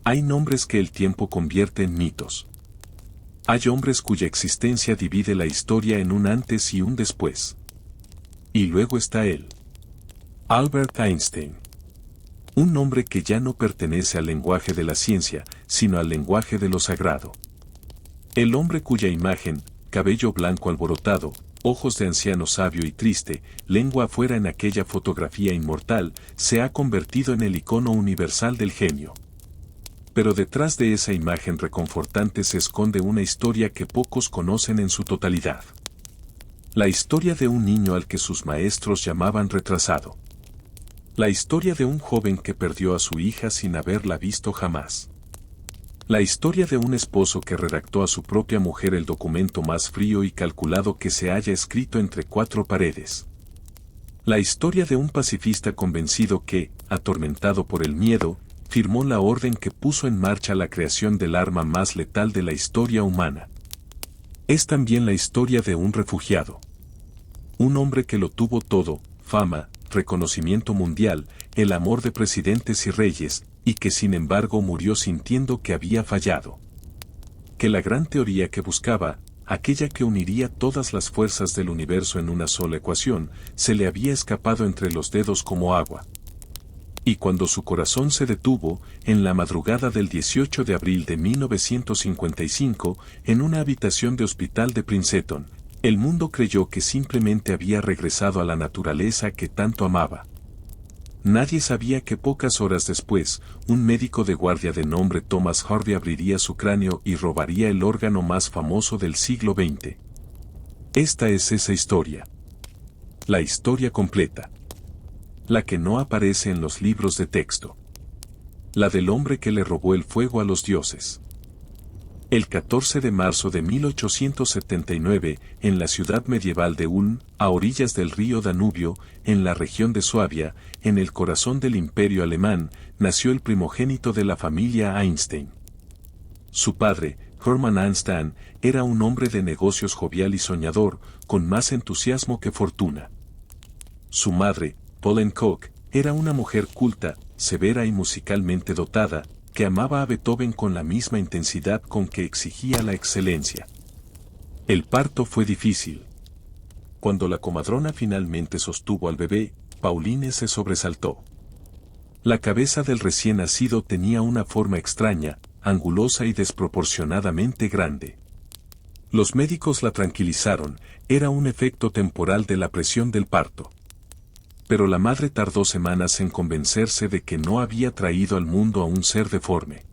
Hay nombres que el tiempo convierte en mitos. Hay hombres cuya existencia divide la historia en un antes y un después. Y luego está él. Albert Einstein. Un nombre que ya no pertenece al lenguaje de la ciencia, sino al lenguaje de lo sagrado. El hombre cuya imagen, cabello blanco alborotado, ojos de anciano sabio y triste, lengua afuera en aquella fotografía inmortal, se ha convertido en el icono universal del genio. Pero detrás de esa imagen reconfortante se esconde una historia que pocos conocen en su totalidad. La historia de un niño al que sus maestros llamaban retrasado. La historia de un joven que perdió a su hija sin haberla visto jamás. La historia de un esposo que redactó a su propia mujer el documento más frío y calculado que se haya escrito entre cuatro paredes. La historia de un pacifista convencido que, atormentado por el miedo, firmó la orden que puso en marcha la creación del arma más letal de la historia humana. Es también la historia de un refugiado. Un hombre que lo tuvo todo, fama, reconocimiento mundial, el amor de presidentes y reyes, y que sin embargo murió sintiendo que había fallado. Que la gran teoría que buscaba, aquella que uniría todas las fuerzas del universo en una sola ecuación, se le había escapado entre los dedos como agua. Y cuando su corazón se detuvo, en la madrugada del 18 de abril de 1955, en una habitación de hospital de Princeton, el mundo creyó que simplemente había regresado a la naturaleza que tanto amaba. Nadie sabía que pocas horas después, un médico de guardia de nombre Thomas Harvey abriría su cráneo y robaría el órgano más famoso del siglo XX. Esta es esa historia. La historia completa. La que no aparece en los libros de texto. La del hombre que le robó el fuego a los dioses. El 14 de marzo de 1879, en la ciudad medieval de Ulm, a orillas del río Danubio, en la región de Suabia, en el corazón del imperio alemán, nació el primogénito de la familia Einstein. Su padre, Hermann Einstein, era un hombre de negocios jovial y soñador, con más entusiasmo que fortuna. Su madre, Pauline Koch, era una mujer culta, severa y musicalmente dotada, que amaba a Beethoven con la misma intensidad con que exigía la excelencia. El parto fue difícil. Cuando la comadrona finalmente sostuvo al bebé, Pauline se sobresaltó. La cabeza del recién nacido tenía una forma extraña, angulosa y desproporcionadamente grande. Los médicos la tranquilizaron, era un efecto temporal de la presión del parto. Pero la madre tardó semanas en convencerse de que no había traído al mundo a un ser deforme.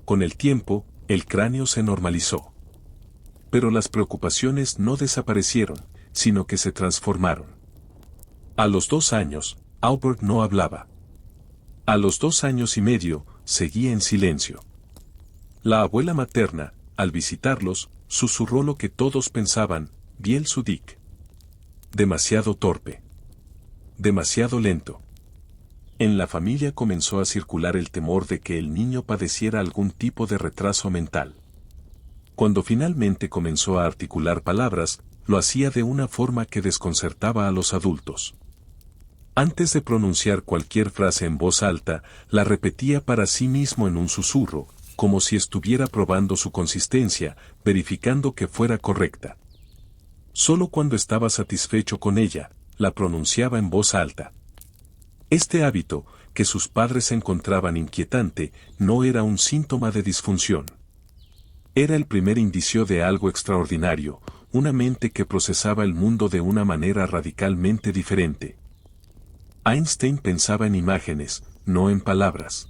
Con el tiempo, el cráneo se normalizó. Pero las preocupaciones no desaparecieron, sino que se transformaron. A los 2 años, Albert no hablaba. A los 2 años y medio, seguía en silencio. La abuela materna, al visitarlos, susurró lo que todos pensaban: Biel Sudik. Demasiado torpe. Demasiado lento. En la familia comenzó a circular el temor de que el niño padeciera algún tipo de retraso mental. Cuando finalmente comenzó a articular palabras, lo hacía de una forma que desconcertaba a los adultos. Antes de pronunciar cualquier frase en voz alta, la repetía para sí mismo en un susurro, como si estuviera probando su consistencia, verificando que fuera correcta. Solo cuando estaba satisfecho con ella, la pronunciaba en voz alta. Este hábito, que sus padres encontraban inquietante, no era un síntoma de disfunción. Era el primer indicio de algo extraordinario, una mente que procesaba el mundo de una manera radicalmente diferente. Einstein pensaba en imágenes, no en palabras.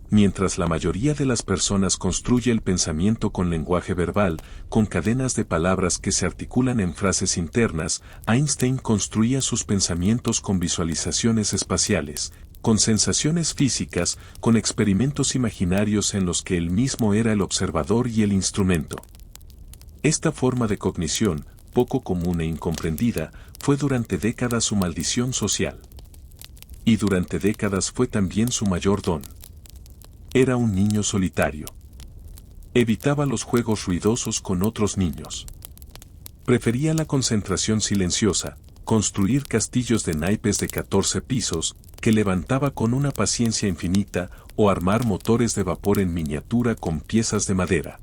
Mientras la mayoría de las personas construye el pensamiento con lenguaje verbal, con cadenas de palabras que se articulan en frases internas, Einstein construía sus pensamientos con visualizaciones espaciales, con sensaciones físicas, con experimentos imaginarios en los que él mismo era el observador y el instrumento. Esta forma de cognición, poco común e incomprendida, fue durante décadas su maldición social. Y durante décadas fue también su mayor don. Era un niño solitario. Evitaba los juegos ruidosos con otros niños. Prefería la concentración silenciosa, construir castillos de naipes de 14 pisos, que levantaba con una paciencia infinita, o armar motores de vapor en miniatura con piezas de madera.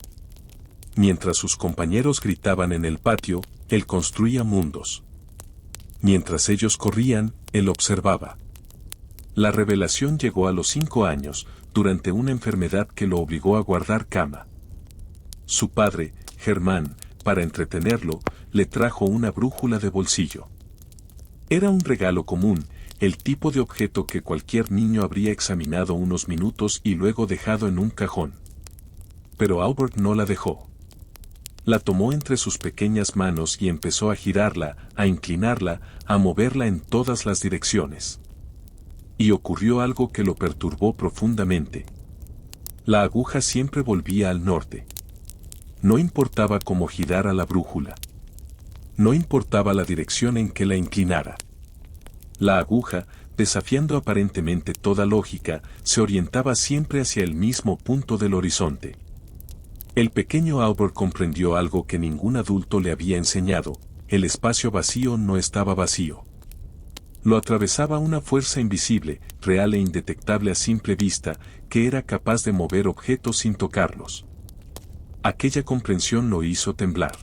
Mientras sus compañeros gritaban en el patio, él construía mundos. Mientras ellos corrían, él observaba. La revelación llegó a los 5 años, durante una enfermedad que lo obligó a guardar cama. Su padre, Germán, para entretenerlo, le trajo una brújula de bolsillo. Era un regalo común, el tipo de objeto que cualquier niño habría examinado unos minutos y luego dejado en un cajón. Pero Albert no la dejó. La tomó entre sus pequeñas manos y empezó a girarla, a inclinarla, a moverla en todas las direcciones. Y ocurrió algo que lo perturbó profundamente. La aguja siempre volvía al norte. No importaba cómo girara la brújula. No importaba la dirección en que la inclinara. La aguja, desafiando aparentemente toda lógica, se orientaba siempre hacia el mismo punto del horizonte. El pequeño Albert comprendió algo que ningún adulto le había enseñado: el espacio vacío no estaba vacío. Lo atravesaba una fuerza invisible, real e indetectable a simple vista, que era capaz de mover objetos sin tocarlos. Aquella comprensión lo hizo temblar.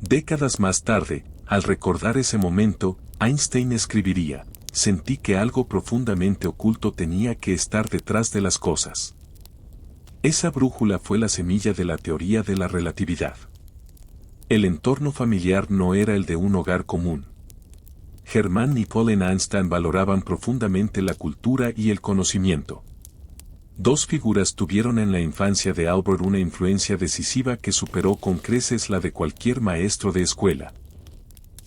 Décadas más tarde, al recordar ese momento, Einstein escribiría: sentí que algo profundamente oculto tenía que estar detrás de las cosas. Esa brújula fue la semilla de la teoría de la relatividad. El entorno familiar no era el de un hogar común. Germán y Pauline Einstein valoraban profundamente la cultura y el conocimiento. Dos figuras tuvieron en la infancia de Albert una influencia decisiva que superó con creces la de cualquier maestro de escuela.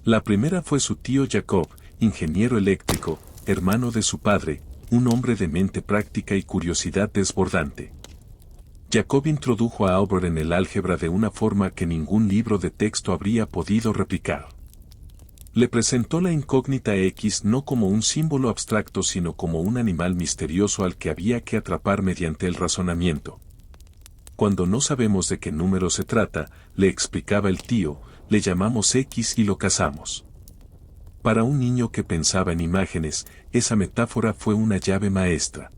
La primera fue su tío Jacob, ingeniero eléctrico, hermano de su padre, un hombre de mente práctica y curiosidad desbordante. Jacob introdujo a Albert en el álgebra de una forma que ningún libro de texto habría podido replicar. Le presentó la incógnita X no como un símbolo abstracto sino como un animal misterioso al que había que atrapar mediante el razonamiento. Cuando no sabemos de qué número se trata, le explicaba el tío, le llamamos X y lo cazamos. Para un niño que pensaba en imágenes, esa metáfora fue una llave maestra.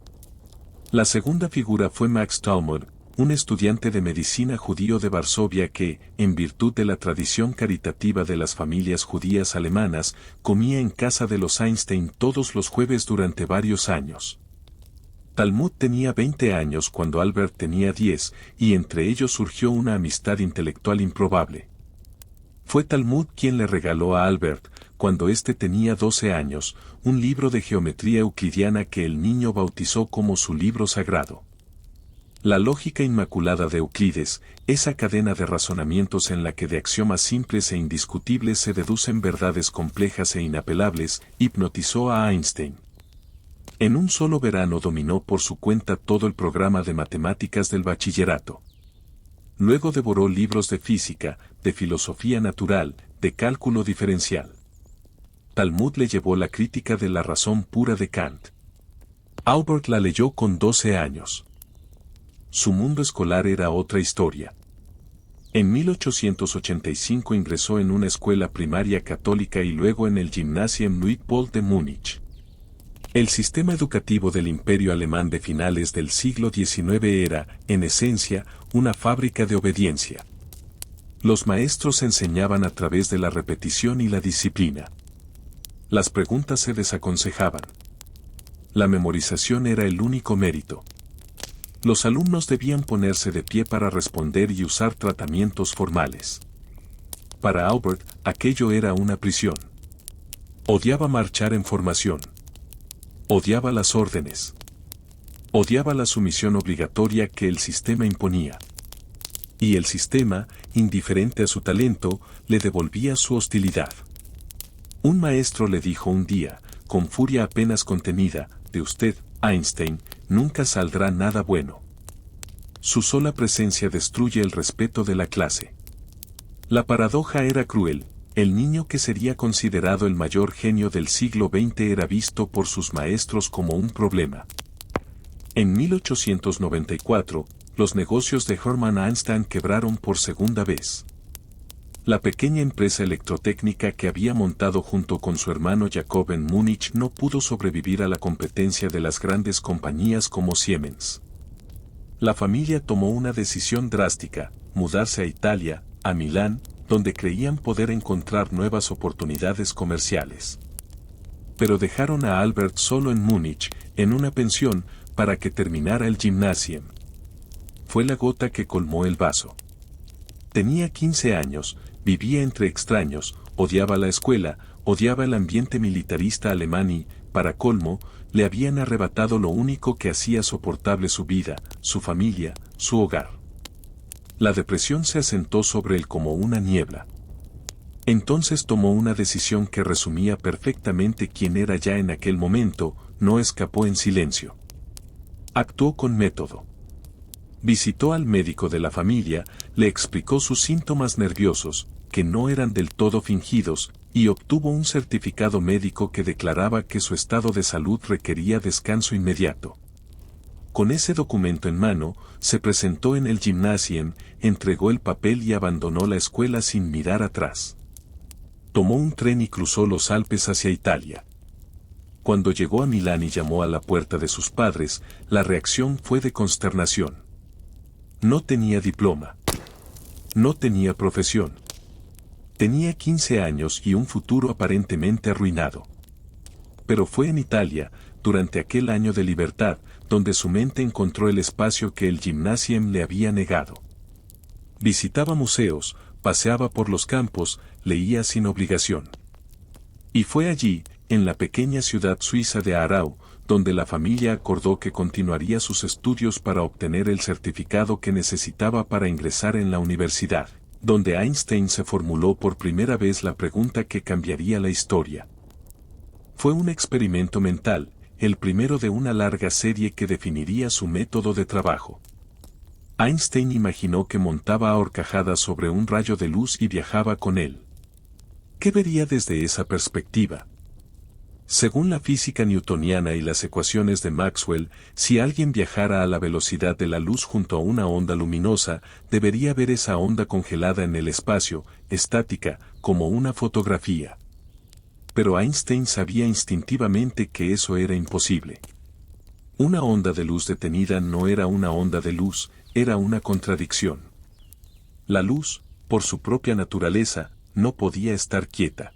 La segunda figura fue Max Talmud, un estudiante de medicina judío de Varsovia que, en virtud de la tradición caritativa de las familias judías alemanas, comía en casa de los Einstein todos los jueves durante varios años. Talmud tenía 20 años cuando Albert tenía 10, y entre ellos surgió una amistad intelectual improbable. Fue Talmud quien le regaló a Albert, cuando éste tenía 12 años, un libro de geometría euclidiana que el niño bautizó como su libro sagrado. La lógica inmaculada de Euclides, esa cadena de razonamientos en la que de axiomas simples e indiscutibles se deducen verdades complejas e inapelables, hipnotizó a Einstein. En un solo verano dominó por su cuenta todo el programa de matemáticas del bachillerato. Luego devoró libros de física, de filosofía natural, de cálculo diferencial. Talmud le llevó la crítica de la razón pura de Kant. Albert la leyó con 12 años. Su mundo escolar era otra historia. En 1885 ingresó en una escuela primaria católica y luego en el Gymnasium Luitpold de Múnich. El sistema educativo del Imperio Alemán de finales del siglo XIX era, en esencia, una fábrica de obediencia. Los maestros enseñaban a través de la repetición y la disciplina. Las preguntas se desaconsejaban. La memorización era el único mérito. Los alumnos debían ponerse de pie para responder y usar tratamientos formales. Para Albert, aquello era una prisión. Odiaba marchar en formación. Odiaba las órdenes. Odiaba la sumisión obligatoria que el sistema imponía. Y el sistema, indiferente a su talento, le devolvía su hostilidad. Un maestro le dijo un día, con furia apenas contenida: de usted, Einstein, nunca saldrá nada bueno. Su sola presencia destruye el respeto de la clase. La paradoja era cruel. El niño que sería considerado el mayor genio del siglo XX era visto por sus maestros como un problema. En 1894, los negocios de Hermann Einstein quebraron por segunda vez. La pequeña empresa electrotécnica que había montado junto con su hermano Jacob en Múnich no pudo sobrevivir a la competencia de las grandes compañías como Siemens. La familia tomó una decisión drástica: mudarse a Italia, a Milán, donde creían poder encontrar nuevas oportunidades comerciales. Pero dejaron a Albert solo en Múnich, en una pensión, para que terminara el Gymnasium. Fue la gota que colmó el vaso. Tenía 15 años, vivía entre extraños, odiaba la escuela, odiaba el ambiente militarista alemán y, para colmo, le habían arrebatado lo único que hacía soportable su vida, su familia, su hogar. La depresión se asentó sobre él como una niebla. Entonces tomó una decisión que resumía perfectamente quién era ya en aquel momento: no escapó en silencio. Actuó con método. Visitó al médico de la familia, le explicó sus síntomas nerviosos, que no eran del todo fingidos, y obtuvo un certificado médico que declaraba que su estado de salud requería descanso inmediato. Con ese documento en mano, se presentó en el Gymnasium, entregó el papel y abandonó la escuela sin mirar atrás. Tomó un tren y cruzó los Alpes hacia Italia. Cuando llegó a Milán y llamó a la puerta de sus padres, la reacción fue de consternación. No tenía diploma. No tenía profesión. Tenía 15 años y un futuro aparentemente arruinado. Pero fue en Italia, durante aquel año de libertad, donde su mente encontró el espacio que el Gymnasium le había negado. Visitaba museos, paseaba por los campos, leía sin obligación. Y fue allí, en la pequeña ciudad suiza de Aarau, donde la familia acordó que continuaría sus estudios para obtener el certificado que necesitaba para ingresar en la universidad, donde Einstein se formuló por primera vez la pregunta que cambiaría la historia. Fue un experimento mental, el primero de una larga serie que definiría su método de trabajo. Einstein imaginó que montaba a horcajadas sobre un rayo de luz y viajaba con él. ¿Qué vería desde esa perspectiva? Según la física newtoniana y las ecuaciones de Maxwell, si alguien viajara a la velocidad de la luz junto a una onda luminosa, debería ver esa onda congelada en el espacio, estática, como una fotografía. Pero Einstein sabía instintivamente que eso era imposible. Una onda de luz detenida no era una onda de luz, era una contradicción. La luz, por su propia naturaleza, no podía estar quieta.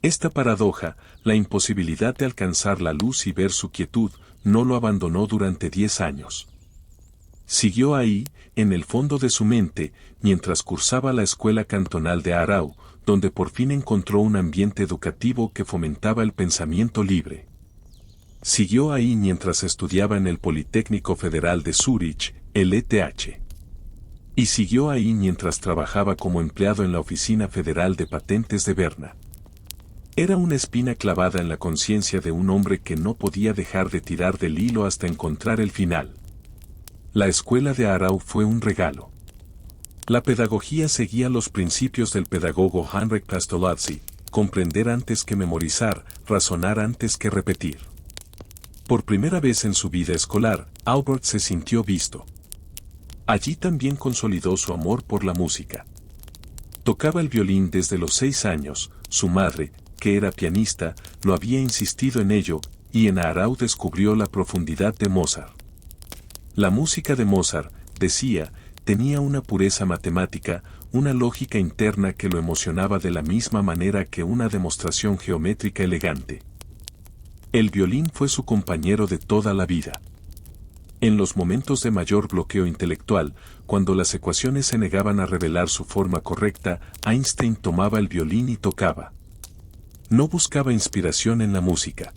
Esta paradoja, la imposibilidad de alcanzar la luz y ver su quietud, no lo abandonó durante 10 años. Siguió ahí, en el fondo de su mente, mientras cursaba la escuela cantonal de Aarau, donde por fin encontró un ambiente educativo que fomentaba el pensamiento libre. Siguió ahí mientras estudiaba en el Politécnico Federal de Zúrich, el ETH. Y siguió ahí mientras trabajaba como empleado en la Oficina Federal de Patentes de Berna. Era una espina clavada en la conciencia de un hombre que no podía dejar de tirar del hilo hasta encontrar el final. La escuela de Aarau fue un regalo. La pedagogía seguía los principios del pedagogo Heinrich Pestalozzi: comprender antes que memorizar, razonar antes que repetir. Por primera vez en su vida escolar, Albert se sintió visto. Allí también consolidó su amor por la música. Tocaba el violín desde los 6 años, su madre, que era pianista, lo había insistido en ello, y en Aarau descubrió la profundidad de Mozart. La música de Mozart, decía, tenía una pureza matemática, una lógica interna que lo emocionaba de la misma manera que una demostración geométrica elegante. El violín fue su compañero de toda la vida. En los momentos de mayor bloqueo intelectual, cuando las ecuaciones se negaban a revelar su forma correcta, Einstein tomaba el violín y tocaba. No buscaba inspiración en la música.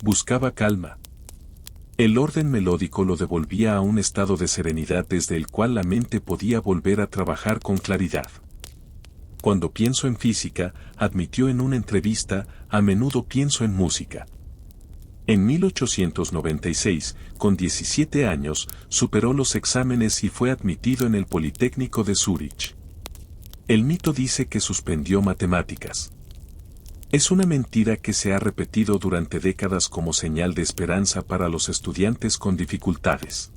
Buscaba calma. El orden melódico lo devolvía a un estado de serenidad desde el cual la mente podía volver a trabajar con claridad. Cuando pienso en física, admitió en una entrevista, a menudo pienso en música. En 1896, con 17 años, superó los exámenes y fue admitido en el Politécnico de Zúrich. El mito dice que suspendió matemáticas. Es una mentira que se ha repetido durante décadas como señal de esperanza para los estudiantes con dificultades.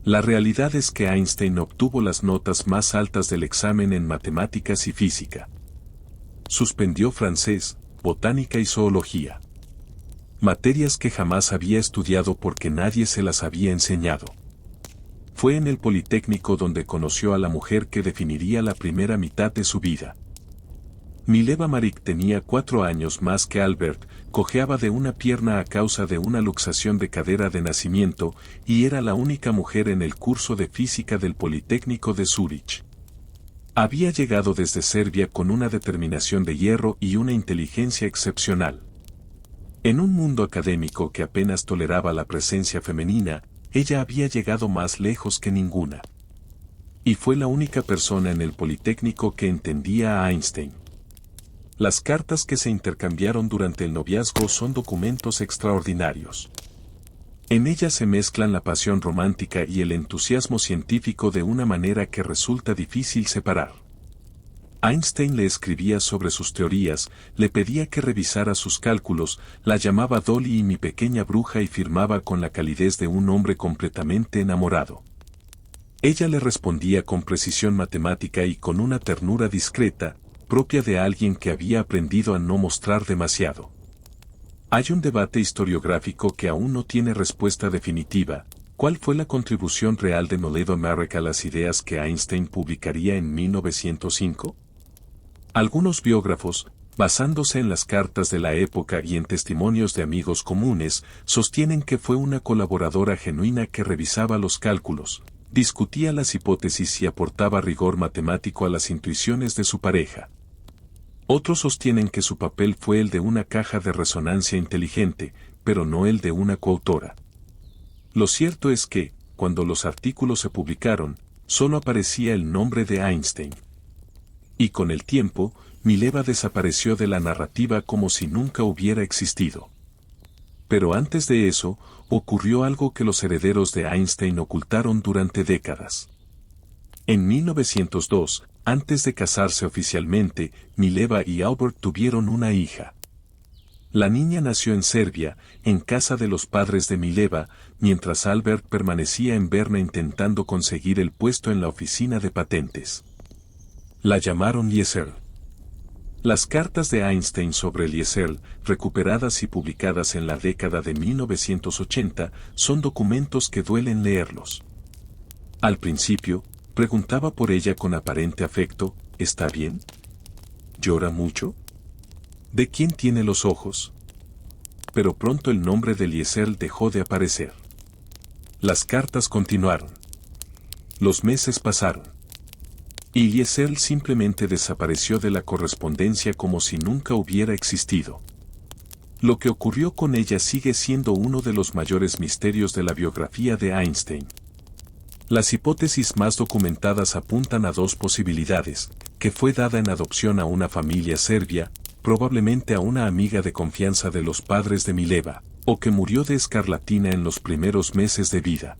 La realidad es que Einstein obtuvo las notas más altas del examen en matemáticas y física. Suspendió francés, botánica y zoología. Materias que jamás había estudiado porque nadie se las había enseñado. Fue en el Politécnico donde conoció a la mujer que definiría la primera mitad de su vida. Mileva Maric tenía 4 años más que Albert, cojeaba de una pierna a causa de una luxación de cadera de nacimiento, y era la única mujer en el curso de física del Politécnico de Zúrich. Había llegado desde Serbia con una determinación de hierro y una inteligencia excepcional. En un mundo académico que apenas toleraba la presencia femenina, ella había llegado más lejos que ninguna. Y fue la única persona en el Politécnico que entendía a Einstein. Las cartas que se intercambiaron durante el noviazgo son documentos extraordinarios. En ellas se mezclan la pasión romántica y el entusiasmo científico de una manera que resulta difícil separar. Einstein le escribía sobre sus teorías, le pedía que revisara sus cálculos, la llamaba Dolly y mi pequeña bruja y firmaba con la calidez de un hombre completamente enamorado. Ella le respondía con precisión matemática y con una ternura discreta, propia de alguien que había aprendido a no mostrar demasiado. Hay un debate historiográfico que aún no tiene respuesta definitiva. ¿Cuál fue la contribución real de Mileva Maric a las ideas que Einstein publicaría en 1905? Algunos biógrafos, basándose en las cartas de la época y en testimonios de amigos comunes, sostienen que fue una colaboradora genuina que revisaba los cálculos, discutía las hipótesis y aportaba rigor matemático a las intuiciones de su pareja. Otros sostienen que su papel fue el de una caja de resonancia inteligente, pero no el de una coautora. Lo cierto es que, cuando los artículos se publicaron, solo aparecía el nombre de Einstein. Y con el tiempo, Mileva desapareció de la narrativa como si nunca hubiera existido. Pero antes de eso, ocurrió algo que los herederos de Einstein ocultaron durante décadas. En 1902, antes de casarse oficialmente, Mileva y Albert tuvieron una hija. La niña nació en Serbia, en casa de los padres de Mileva, mientras Albert permanecía en Berna intentando conseguir el puesto en la oficina de patentes. La llamaron Liesel. Las cartas de Einstein sobre Liesel, recuperadas y publicadas en la década de 1980, son documentos que duelen leerlos. Al principio, preguntaba por ella con aparente afecto, ¿está bien? ¿Llora mucho? ¿De quién tiene los ojos? Pero pronto el nombre de Liesel dejó de aparecer. Las cartas continuaron. Los meses pasaron. Y Liesel simplemente desapareció de la correspondencia como si nunca hubiera existido. Lo que ocurrió con ella sigue siendo uno de los mayores misterios de la biografía de Einstein. Las hipótesis más documentadas apuntan a 2 posibilidades: que fue dada en adopción a una familia serbia, probablemente a una amiga de confianza de los padres de Mileva, o que murió de escarlatina en los primeros meses de vida.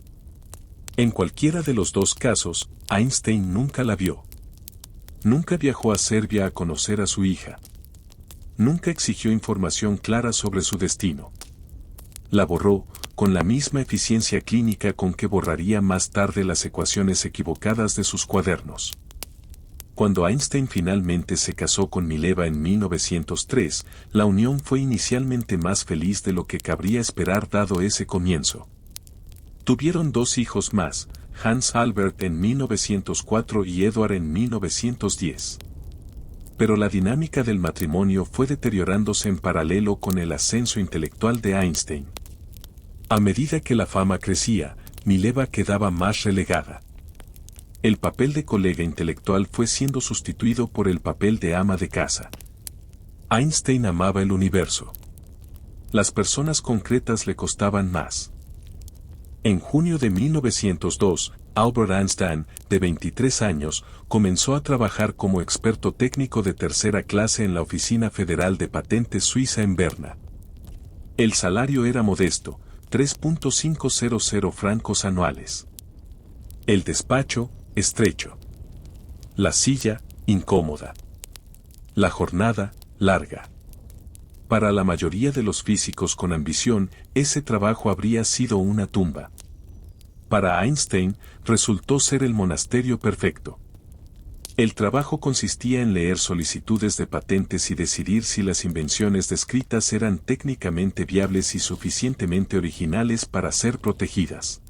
En cualquiera de los 2 casos, Einstein nunca la vio. Nunca viajó a Serbia a conocer a su hija. Nunca exigió información clara sobre su destino. La borró, con la misma eficiencia clínica con que borraría más tarde las ecuaciones equivocadas de sus cuadernos. Cuando Einstein finalmente se casó con Mileva en 1903, la unión fue inicialmente más feliz de lo que cabría esperar dado ese comienzo. Tuvieron 2 hijos más, Hans Albert en 1904 y Edward en 1910. Pero la dinámica del matrimonio fue deteriorándose en paralelo con el ascenso intelectual de Einstein. A medida que la fama crecía, Mileva quedaba más relegada. El papel de colega intelectual fue siendo sustituido por el papel de ama de casa. Einstein amaba el universo. Las personas concretas le costaban más. En junio de 1902, Albert Einstein, de 23 años, comenzó a trabajar como experto técnico de tercera clase en la Oficina Federal de Patentes Suiza en Berna. El salario era modesto, 3.500 francos anuales. El despacho, estrecho. La silla, incómoda. La jornada, larga. Para la mayoría de los físicos con ambición, ese trabajo habría sido una tumba. Para Einstein, resultó ser el monasterio perfecto. El trabajo consistía en leer solicitudes de patentes y decidir si las invenciones descritas eran técnicamente viables y suficientemente originales para ser protegidas.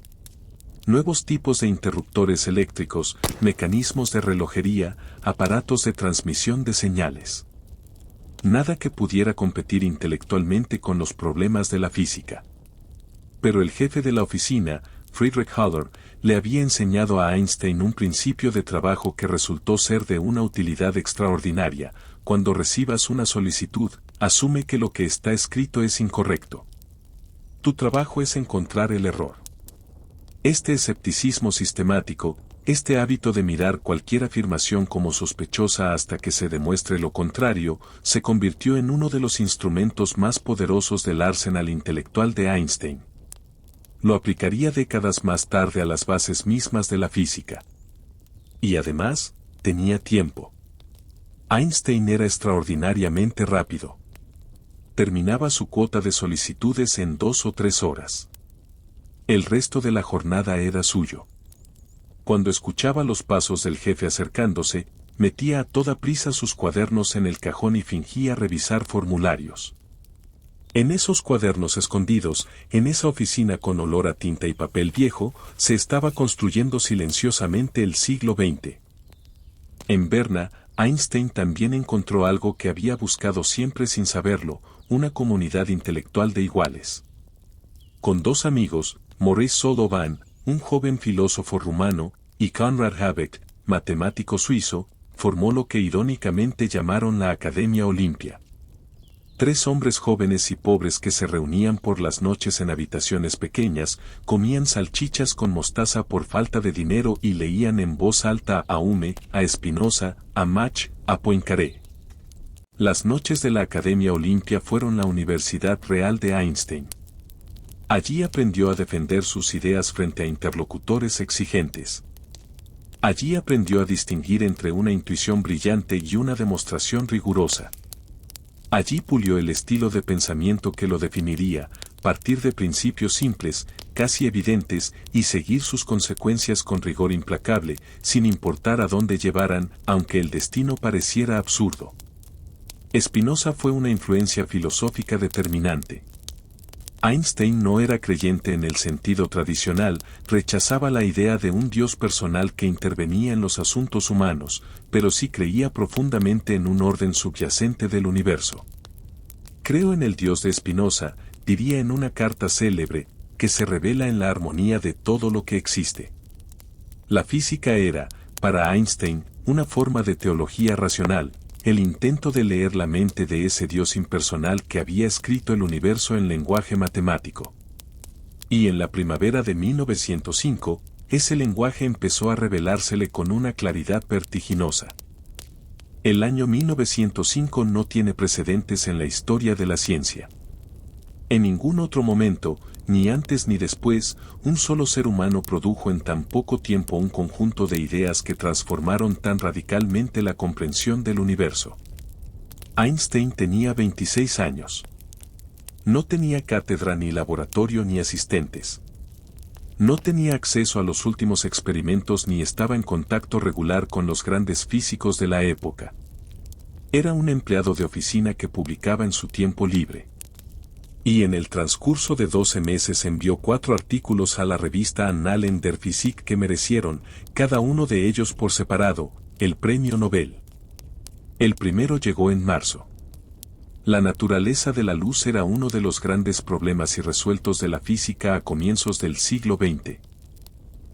Nuevos tipos de interruptores eléctricos, mecanismos de relojería, aparatos de transmisión de señales. Nada que pudiera competir intelectualmente con los problemas de la física. Pero el jefe de la oficina, Friedrich Haller, le había enseñado a Einstein un principio de trabajo que resultó ser de una utilidad extraordinaria. Cuando recibas una solicitud, asume que lo que está escrito es incorrecto. Tu trabajo es encontrar el error. Este escepticismo sistemático, este hábito de mirar cualquier afirmación como sospechosa hasta que se demuestre lo contrario, se convirtió en uno de los instrumentos más poderosos del arsenal intelectual de Einstein. Lo aplicaría décadas más tarde a las bases mismas de la física. Y además, tenía tiempo. Einstein era extraordinariamente rápido. Terminaba su cuota de solicitudes en 2 o 3 horas. El resto de la jornada era suyo. Cuando escuchaba los pasos del jefe acercándose, metía a toda prisa sus cuadernos en el cajón y fingía revisar formularios. En esos cuadernos escondidos, en esa oficina con olor a tinta y papel viejo, se estaba construyendo silenciosamente el siglo XX. En Berna, Einstein también encontró algo que había buscado siempre sin saberlo, una comunidad intelectual de iguales. Con 2 amigos, Maurice Soloway, un joven filósofo rumano, y Konrad Habeck, matemático suizo, formó lo que irónicamente llamaron la Academia Olimpia. 3 hombres jóvenes y pobres que se reunían por las noches en habitaciones pequeñas, comían salchichas con mostaza por falta de dinero y leían en voz alta a Hume, a Spinoza, a Mach, a Poincaré. Las noches de la Academia Olimpia fueron la Universidad Real de Einstein. Allí aprendió a defender sus ideas frente a interlocutores exigentes. Allí aprendió a distinguir entre una intuición brillante y una demostración rigurosa. Allí pulió el estilo de pensamiento que lo definiría, partir de principios simples, casi evidentes, y seguir sus consecuencias con rigor implacable, sin importar a dónde llevaran, aunque el destino pareciera absurdo. Spinoza fue una influencia filosófica determinante. Einstein no era creyente en el sentido tradicional, rechazaba la idea de un Dios personal que intervenía en los asuntos humanos, pero sí creía profundamente en un orden subyacente del universo. Creo en el Dios de Spinoza, diría en una carta célebre, que se revela en la armonía de todo lo que existe. La física era, para Einstein, una forma de teología racional, el intento de leer la mente de ese Dios impersonal que había escrito el universo en lenguaje matemático. Y en la primavera de 1905, ese lenguaje empezó a revelársele con una claridad vertiginosa. El año 1905 no tiene precedentes en la historia de la ciencia. En ningún otro momento, ni antes ni después, un solo ser humano produjo en tan poco tiempo un conjunto de ideas que transformaron tan radicalmente la comprensión del universo. Einstein tenía 26 años. No tenía cátedra ni laboratorio ni asistentes. No tenía acceso a los últimos experimentos ni estaba en contacto regular con los grandes físicos de la época. Era un empleado de oficina que publicaba en su tiempo libre. Y en el transcurso de 12 meses envió 4 artículos a la revista Annalen der Physik que merecieron, cada uno de ellos por separado, el premio Nobel. El primero llegó en marzo. La naturaleza de la luz era uno de los grandes problemas irresueltos de la física a comienzos del siglo XX.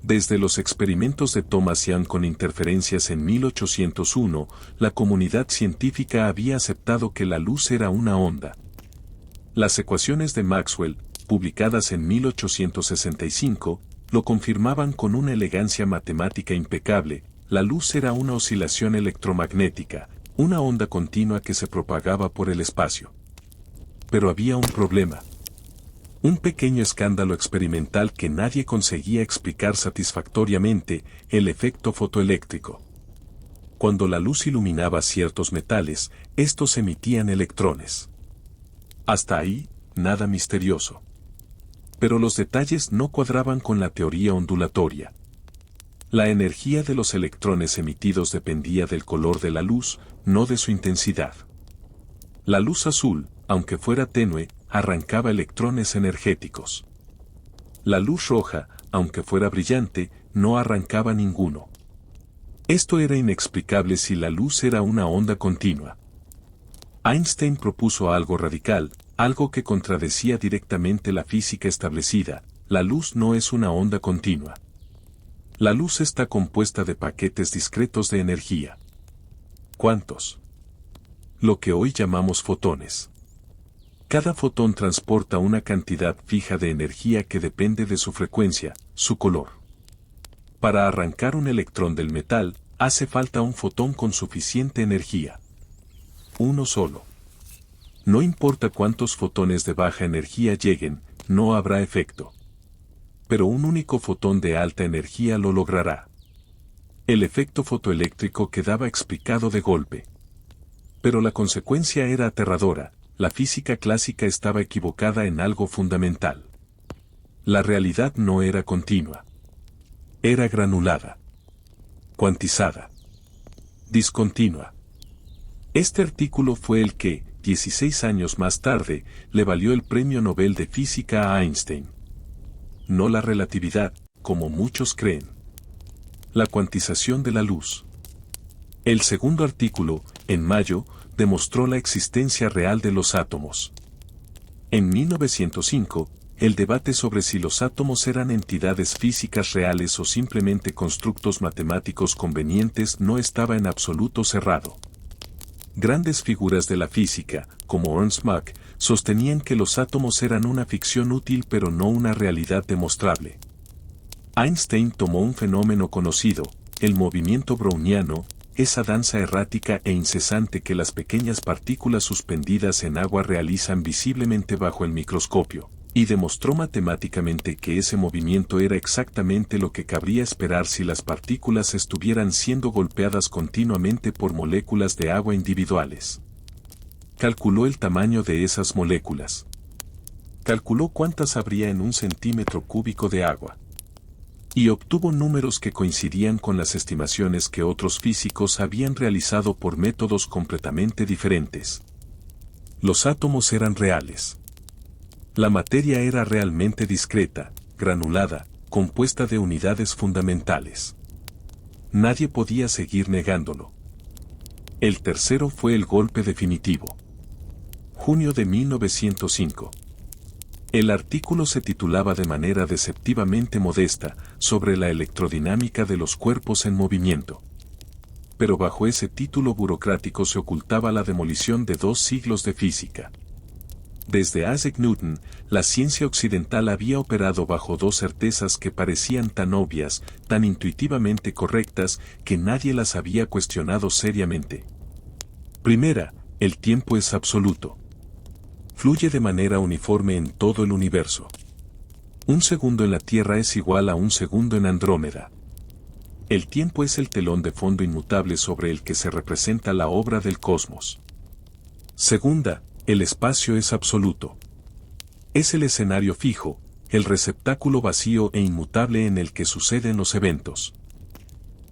Desde los experimentos de Thomas Young con interferencias en 1801, la comunidad científica había aceptado que la luz era una onda. Las ecuaciones de Maxwell, publicadas en 1865, lo confirmaban con una elegancia matemática impecable. La luz era una oscilación electromagnética, una onda continua que se propagaba por el espacio. Pero había un problema. Un pequeño escándalo experimental que nadie conseguía explicar satisfactoriamente, el efecto fotoeléctrico. Cuando la luz iluminaba ciertos metales, estos emitían electrones. Hasta ahí, nada misterioso. Pero los detalles no cuadraban con la teoría ondulatoria. La energía de los electrones emitidos dependía del color de la luz, no de su intensidad. La luz azul, aunque fuera tenue, arrancaba electrones energéticos. La luz roja, aunque fuera brillante, no arrancaba ninguno. Esto era inexplicable si la luz era una onda continua. Einstein propuso algo radical, algo que contradecía directamente la física establecida: la luz no es una onda continua. La luz está compuesta de paquetes discretos de energía. ¿Cuántos? Lo que hoy llamamos fotones. Cada fotón transporta una cantidad fija de energía que depende de su frecuencia, su color. Para arrancar un electrón del metal, hace falta un fotón con suficiente energía. Uno solo. No importa cuántos fotones de baja energía lleguen, no habrá efecto. Pero un único fotón de alta energía lo logrará. El efecto fotoeléctrico quedaba explicado de golpe. Pero la consecuencia era aterradora: la física clásica estaba equivocada en algo fundamental. La realidad no era continua. Era granulada, cuantizada, discontinua. Este artículo fue el que, 16 años más tarde, le valió el Premio Nobel de Física a Einstein. No la relatividad, como muchos creen. La cuantización de la luz. El segundo artículo, en mayo, demostró la existencia real de los átomos. En 1905, el debate sobre si los átomos eran entidades físicas reales o simplemente constructos matemáticos convenientes no estaba en absoluto cerrado. Grandes figuras de la física, como Ernst Mach, sostenían que los átomos eran una ficción útil pero no una realidad demostrable. Einstein tomó un fenómeno conocido, el movimiento browniano, esa danza errática e incesante que las pequeñas partículas suspendidas en agua realizan visiblemente bajo el microscopio, y demostró matemáticamente que ese movimiento era exactamente lo que cabría esperar si las partículas estuvieran siendo golpeadas continuamente por moléculas de agua individuales. Calculó el tamaño de esas moléculas. Calculó cuántas habría en un centímetro cúbico de agua. Y obtuvo números que coincidían con las estimaciones que otros físicos habían realizado por métodos completamente diferentes. Los átomos eran reales. La materia era realmente discreta, granulada, compuesta de unidades fundamentales. Nadie podía seguir negándolo. El tercero fue el golpe definitivo. Junio de 1905. El artículo se titulaba de manera deceptivamente modesta, sobre la electrodinámica de los cuerpos en movimiento. Pero bajo ese título burocrático se ocultaba la demolición de 2 siglos de física. Desde Isaac Newton, la ciencia occidental había operado bajo 2 certezas que parecían tan obvias, tan intuitivamente correctas, que nadie las había cuestionado seriamente. Primera, el tiempo es absoluto. Fluye de manera uniforme en todo el universo. Un segundo en la Tierra es igual a un segundo en Andrómeda. El tiempo es el telón de fondo inmutable sobre el que se representa la obra del cosmos. Segunda, el espacio es absoluto. Es el escenario fijo, el receptáculo vacío e inmutable en el que suceden los eventos.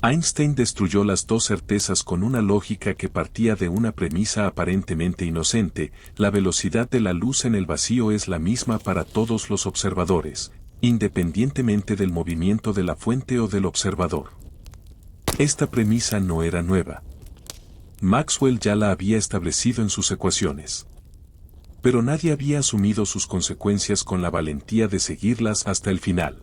Einstein destruyó las 2 certezas con una lógica que partía de una premisa aparentemente inocente: la velocidad de la luz en el vacío es la misma para todos los observadores, independientemente del movimiento de la fuente o del observador. Esta premisa no era nueva. Maxwell ya la había establecido en sus ecuaciones. Pero nadie había asumido sus consecuencias con la valentía de seguirlas hasta el final.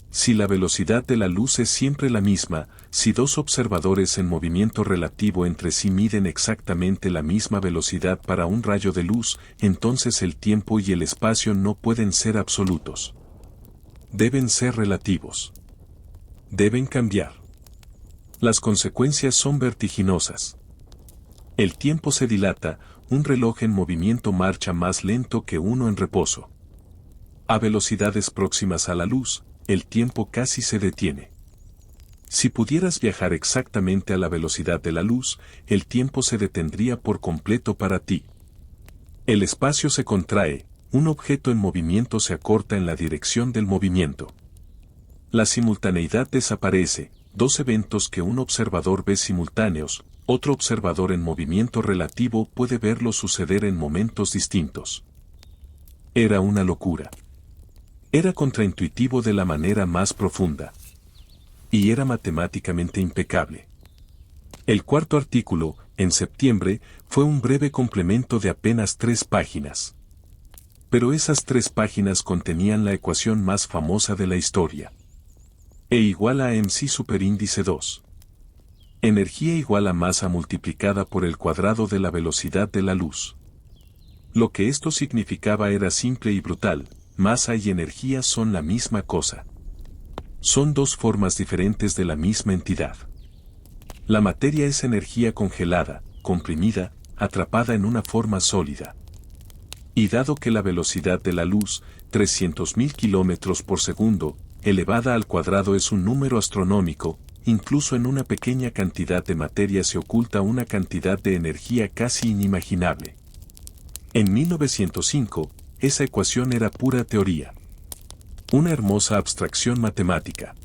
Si la velocidad de la luz es siempre la misma, si 2 observadores en movimiento relativo entre sí miden exactamente la misma velocidad para un rayo de luz, entonces el tiempo y el espacio no pueden ser absolutos. Deben ser relativos. Deben cambiar. Las consecuencias son vertiginosas. El tiempo se dilata, un reloj en movimiento marcha más lento que uno en reposo. A velocidades próximas a la luz, el tiempo casi se detiene. Si pudieras viajar exactamente a la velocidad de la luz, el tiempo se detendría por completo para ti. El espacio se contrae, un objeto en movimiento se acorta en la dirección del movimiento. La simultaneidad desaparece, dos eventos que un observador ve simultáneos, otro observador en movimiento relativo puede verlos suceder en momentos distintos. Era una locura. Era contraintuitivo de la manera más profunda. Y era matemáticamente impecable. El cuarto artículo, en septiembre, fue un breve complemento de apenas 3 páginas. Pero esas 3 páginas contenían la ecuación más famosa de la historia. E igual a mc superíndice 2. Energía igual a masa multiplicada por el cuadrado de la velocidad de la luz. Lo que esto significaba era simple y brutal: masa y energía son la misma cosa. Son dos formas diferentes de la misma entidad. La materia es energía congelada, comprimida, atrapada en una forma sólida. Y dado que la velocidad de la luz, 300.000 kilómetros por segundo, elevada al cuadrado es un número astronómico, incluso en una pequeña cantidad de materia se oculta una cantidad de energía casi inimaginable. En 1905, esa ecuación era pura teoría. Una hermosa abstracción matemática.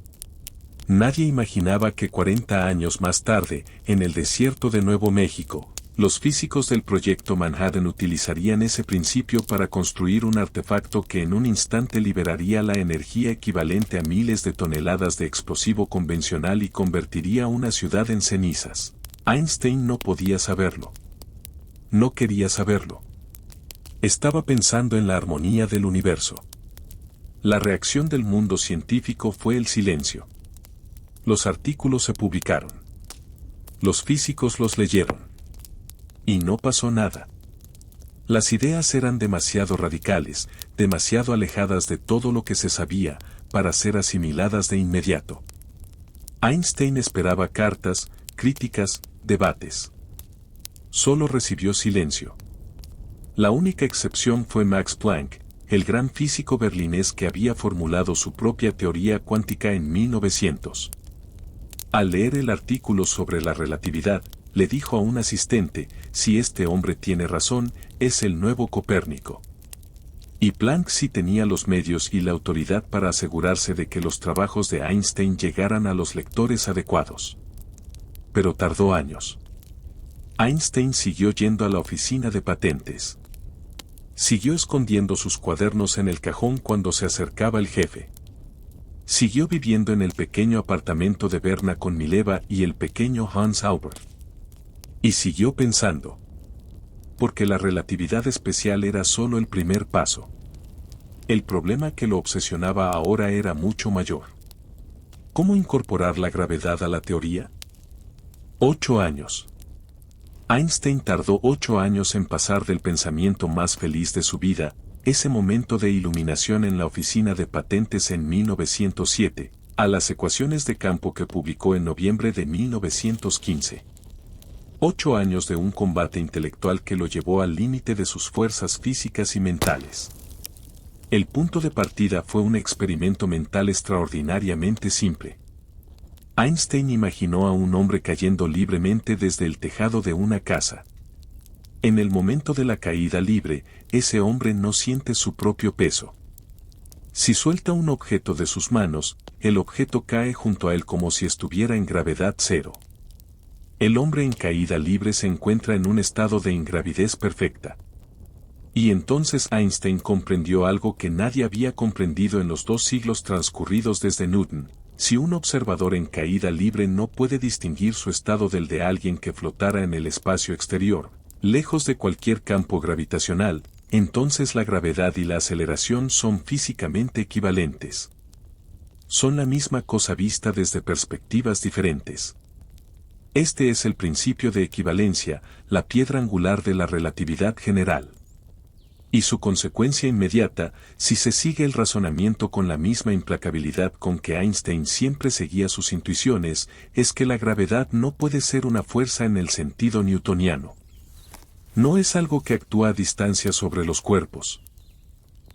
Nadie imaginaba que 40 años más tarde, en el desierto de Nuevo México, los físicos del proyecto Manhattan utilizarían ese principio para construir un artefacto que en un instante liberaría la energía equivalente a miles de toneladas de explosivo convencional y convertiría una ciudad en cenizas. Einstein no podía saberlo. No quería saberlo. Estaba pensando en la armonía del universo. La reacción del mundo científico fue el silencio. Los artículos se publicaron. Los físicos los leyeron. Y no pasó nada. Las ideas eran demasiado radicales, demasiado alejadas de todo lo que se sabía, para ser asimiladas de inmediato. Einstein esperaba cartas, críticas, debates. Solo recibió silencio. La única excepción fue Max Planck, el gran físico berlinés que había formulado su propia teoría cuántica en 1900. Al leer el artículo sobre la relatividad, le dijo a un asistente: si este hombre tiene razón, es el nuevo Copérnico. Y Planck sí tenía los medios y la autoridad para asegurarse de que los trabajos de Einstein llegaran a los lectores adecuados. Pero tardó años. Einstein siguió yendo a la oficina de patentes. Siguió escondiendo sus cuadernos en el cajón cuando se acercaba el jefe. Siguió viviendo en el pequeño apartamento de Berna con Mileva y el pequeño Hans Albert. Y siguió pensando. Porque la relatividad especial era solo el primer paso. El problema que lo obsesionaba ahora era mucho mayor. ¿Cómo incorporar la gravedad a la teoría? 8 años. Einstein tardó 8 años en pasar del pensamiento más feliz de su vida, ese momento de iluminación en la oficina de patentes en 1907, a las ecuaciones de campo que publicó en noviembre de 1915. 8 años de un combate intelectual que lo llevó al límite de sus fuerzas físicas y mentales. El punto de partida fue un experimento mental extraordinariamente simple. Einstein imaginó a un hombre cayendo libremente desde el tejado de una casa. En el momento de la caída libre, ese hombre no siente su propio peso. Si suelta un objeto de sus manos, el objeto cae junto a él como si estuviera en gravedad cero. El hombre en caída libre se encuentra en un estado de ingravidez perfecta. Y entonces Einstein comprendió algo que nadie había comprendido en los 2 siglos transcurridos desde Newton. Si un observador en caída libre no puede distinguir su estado del de alguien que flotara en el espacio exterior, lejos de cualquier campo gravitacional, entonces la gravedad y la aceleración son físicamente equivalentes. Son la misma cosa vista desde perspectivas diferentes. Este es el principio de equivalencia, la piedra angular de la relatividad general. Y su consecuencia inmediata, si se sigue el razonamiento con la misma implacabilidad con que Einstein siempre seguía sus intuiciones, es que la gravedad no puede ser una fuerza en el sentido newtoniano. No es algo que actúa a distancia sobre los cuerpos.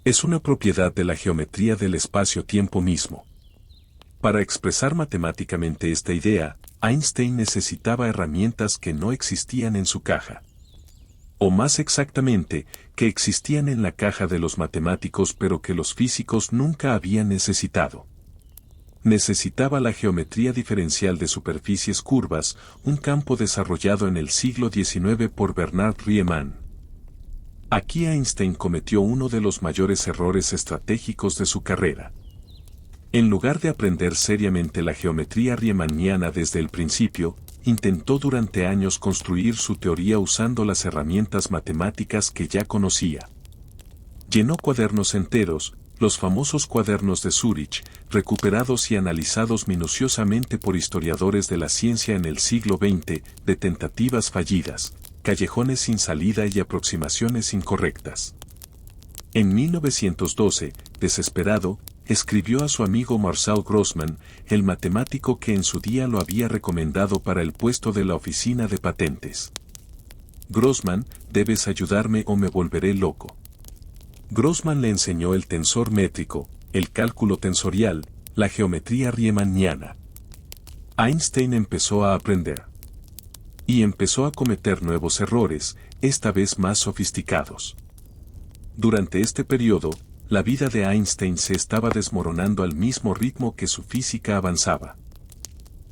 Es una propiedad de la geometría del espacio-tiempo mismo. Para expresar matemáticamente esta idea, Einstein necesitaba herramientas que no existían en su caja. O más exactamente, que existían en la caja de los matemáticos pero que los físicos nunca habían necesitado. Necesitaba la geometría diferencial de superficies curvas, un campo desarrollado en el siglo XIX por Bernard Riemann. Aquí Einstein cometió uno de los mayores errores estratégicos de su carrera. En lugar de aprender seriamente la geometría riemanniana desde el principio, intentó durante años construir su teoría usando las herramientas matemáticas que ya conocía. Llenó cuadernos enteros, los famosos cuadernos de Zúrich, recuperados y analizados minuciosamente por historiadores de la ciencia en el siglo XX, de tentativas fallidas, callejones sin salida y aproximaciones incorrectas. En 1912, desesperado, escribió a su amigo Marcel Grossman, el matemático que en su día lo había recomendado para el puesto de la oficina de patentes. Grossman, debes ayudarme o me volveré loco. Grossman le enseñó el tensor métrico, el cálculo tensorial, la geometría riemanniana. Einstein empezó a aprender. Y empezó a cometer nuevos errores, esta vez más sofisticados. Durante este periodo, la vida de Einstein se estaba desmoronando al mismo ritmo que su física avanzaba.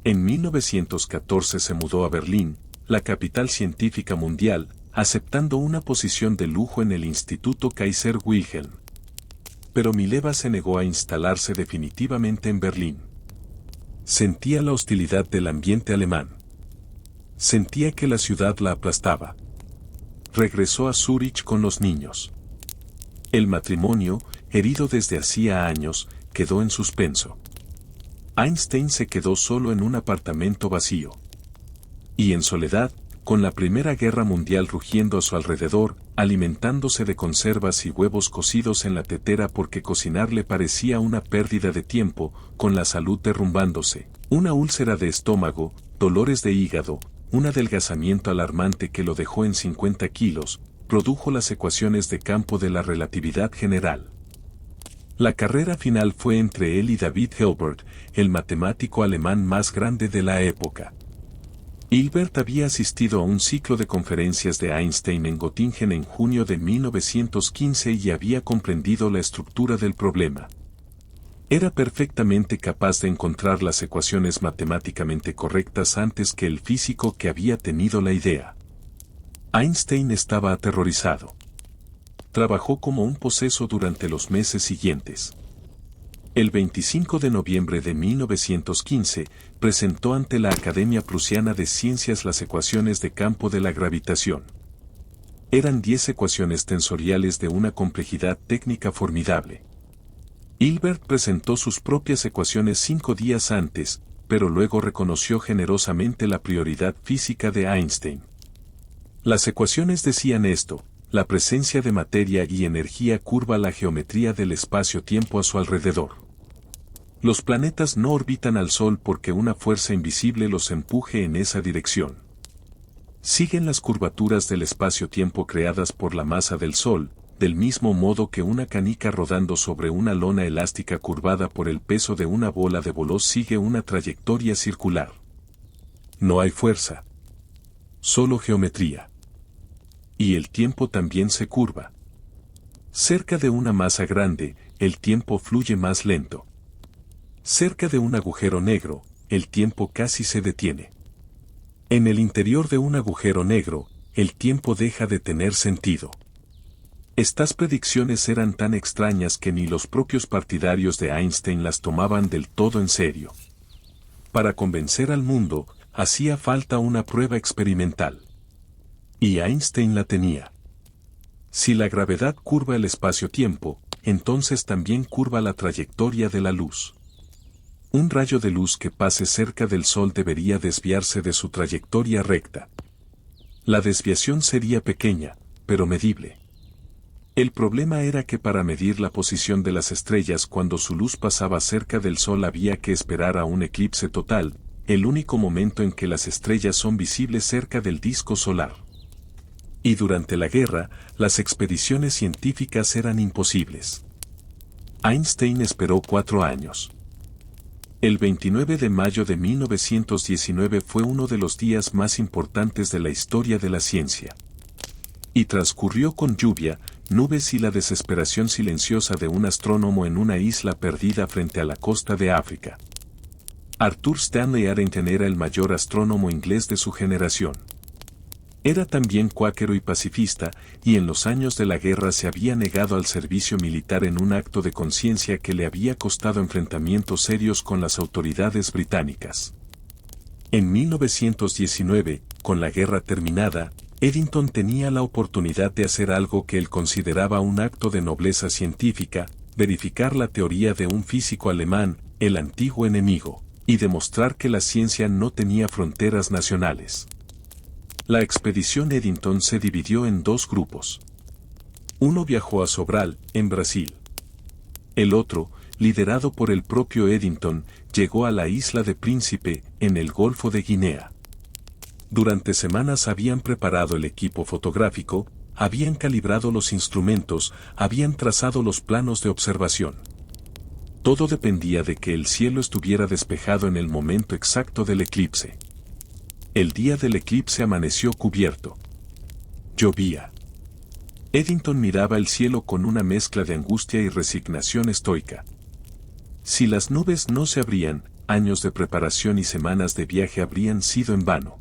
En 1914 se mudó a Berlín, la capital científica mundial, aceptando una posición de lujo en el Instituto Kaiser Wilhelm. Pero Mileva se negó a instalarse definitivamente en Berlín. Sentía la hostilidad del ambiente alemán. Sentía que la ciudad la aplastaba. Regresó a Zúrich con los niños. El matrimonio, herido desde hacía años, quedó en suspenso. Einstein se quedó solo en un apartamento vacío. Y en soledad, con la Primera Guerra Mundial rugiendo a su alrededor, alimentándose de conservas y huevos cocidos en la tetera porque cocinar le parecía una pérdida de tiempo, con la salud derrumbándose, una úlcera de estómago, dolores de hígado, un adelgazamiento alarmante que lo dejó en 50 kilos, produjo las ecuaciones de campo de la relatividad general. La carrera final fue entre él y David Hilbert, el matemático alemán más grande de la época. Hilbert había asistido a un ciclo de conferencias de Einstein en Göttingen en junio de 1915 y había comprendido la estructura del problema. Era perfectamente capaz de encontrar las ecuaciones matemáticamente correctas antes que el físico que había tenido la idea. Einstein estaba aterrorizado. Trabajó como un poseso durante los meses siguientes. El 25 de noviembre de 1915, presentó ante la Academia Prusiana de Ciencias las ecuaciones de campo de la gravitación. Eran 10 ecuaciones tensoriales de una complejidad técnica formidable. Hilbert presentó sus propias ecuaciones 5 días antes, pero luego reconoció generosamente la prioridad física de Einstein. Las ecuaciones decían esto: la presencia de materia y energía curva la geometría del espacio-tiempo a su alrededor. Los planetas no orbitan al Sol porque una fuerza invisible los empuje en esa dirección. Siguen las curvaturas del espacio-tiempo creadas por la masa del Sol, del mismo modo que una canica rodando sobre una lona elástica curvada por el peso de una bola de bolos sigue una trayectoria circular. No hay fuerza. Solo geometría. Y el tiempo también se curva. Cerca de una masa grande, el tiempo fluye más lento. Cerca de un agujero negro, el tiempo casi se detiene. En el interior de un agujero negro, el tiempo deja de tener sentido. Estas predicciones eran tan extrañas que ni los propios partidarios de Einstein las tomaban del todo en serio. Para convencer al mundo, hacía falta una prueba experimental. Y Einstein la tenía. Si la gravedad curva el espacio-tiempo, entonces también curva la trayectoria de la luz. Un rayo de luz que pase cerca del Sol debería desviarse de su trayectoria recta. La desviación sería pequeña, pero medible. El problema era que para medir la posición de las estrellas cuando su luz pasaba cerca del Sol había que esperar a un eclipse total, el único momento en que las estrellas son visibles cerca del disco solar. Y durante la guerra, las expediciones científicas eran imposibles. Einstein esperó 4 años. El 29 de mayo de 1919 fue uno de los días más importantes de la historia de la ciencia. Y transcurrió con lluvia, nubes y la desesperación silenciosa de un astrónomo en una isla perdida frente a la costa de África. Arthur Stanley Arrington era el mayor astrónomo inglés de su generación. Era también cuáquero y pacifista, y en los años de la guerra se había negado al servicio militar en un acto de conciencia que le había costado enfrentamientos serios con las autoridades británicas. En 1919, con la guerra terminada, Eddington tenía la oportunidad de hacer algo que él consideraba un acto de nobleza científica, verificar la teoría de un físico alemán, el antiguo enemigo, y demostrar que la ciencia no tenía fronteras nacionales. La expedición Eddington se dividió en dos grupos. Uno viajó a Sobral, en Brasil. El otro, liderado por el propio Eddington, llegó a la isla de Príncipe, en el Golfo de Guinea. Durante semanas habían preparado el equipo fotográfico, habían calibrado los instrumentos, habían trazado los planos de observación. Todo dependía de que el cielo estuviera despejado en el momento exacto del eclipse. El día del eclipse amaneció cubierto. Llovía. Eddington miraba el cielo con una mezcla de angustia y resignación estoica. Si las nubes no se abrían, años de preparación y semanas de viaje habrían sido en vano.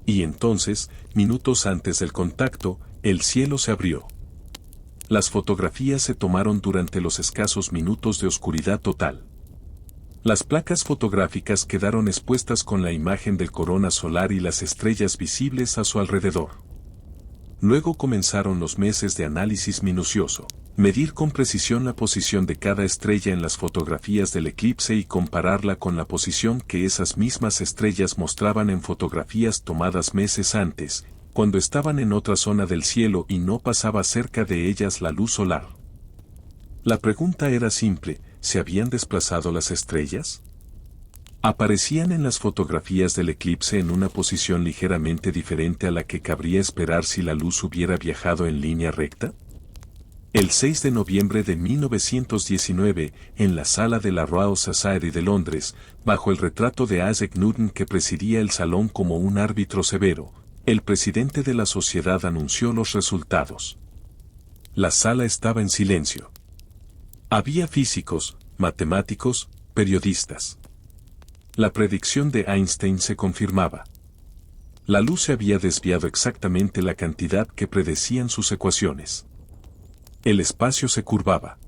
Y entonces, minutos antes del contacto, el cielo se abrió. Las fotografías se tomaron durante los escasos minutos de oscuridad total. Las placas fotográficas quedaron expuestas con la imagen del corona solar y las estrellas visibles a su alrededor. Luego comenzaron los meses de análisis minucioso. Medir con precisión la posición de cada estrella en las fotografías del eclipse y compararla con la posición que esas mismas estrellas mostraban en fotografías tomadas meses antes, cuando estaban en otra zona del cielo y no pasaba cerca de ellas la luz solar. La pregunta era simple: ¿se habían desplazado las estrellas? ¿Aparecían en las fotografías del eclipse en una posición ligeramente diferente a la que cabría esperar si la luz hubiera viajado en línea recta? El 6 de noviembre de 1919, en la sala de la Royal Society de Londres, bajo el retrato de Isaac Newton que presidía el salón como un árbitro severo, el presidente de la sociedad anunció los resultados. La sala estaba en silencio. Había físicos, matemáticos, periodistas. La predicción de Einstein se confirmaba. La luz se había desviado exactamente la cantidad que predecían sus ecuaciones. El espacio se curvaba.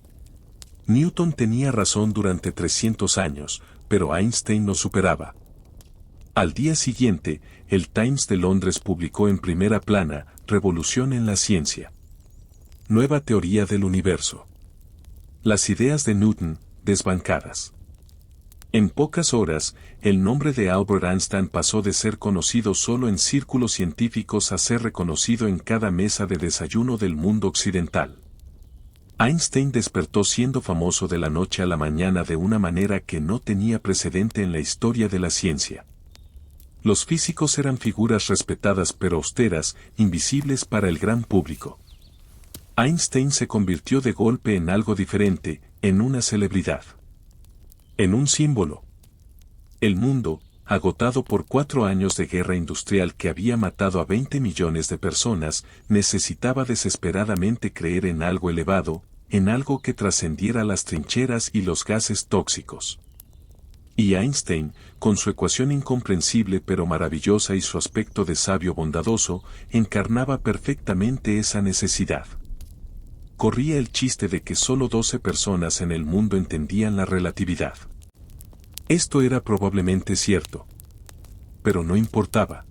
Newton tenía razón durante 300 años, pero Einstein lo superaba. Al día siguiente, el Times de Londres publicó en primera plana: Revolución en la ciencia. Nueva teoría del universo. Las ideas de Newton, desbancadas. En pocas horas, el nombre de Albert Einstein pasó de ser conocido solo en círculos científicos a ser reconocido en cada mesa de desayuno del mundo occidental. Einstein despertó siendo famoso de la noche a la mañana de una manera que no tenía precedente en la historia de la ciencia. Los físicos eran figuras respetadas pero austeras, invisibles para el gran público. Einstein se convirtió de golpe en algo diferente, en una celebridad. En un símbolo. El mundo, agotado por 4 años de guerra industrial que había matado a 20 millones de personas, necesitaba desesperadamente creer en algo elevado, en algo que trascendiera las trincheras y los gases tóxicos. Y Einstein, con su ecuación incomprensible pero maravillosa y su aspecto de sabio bondadoso, encarnaba perfectamente esa necesidad. Corría el chiste de que solo 12 personas en el mundo entendían la relatividad. Esto era probablemente cierto. Pero no importaba.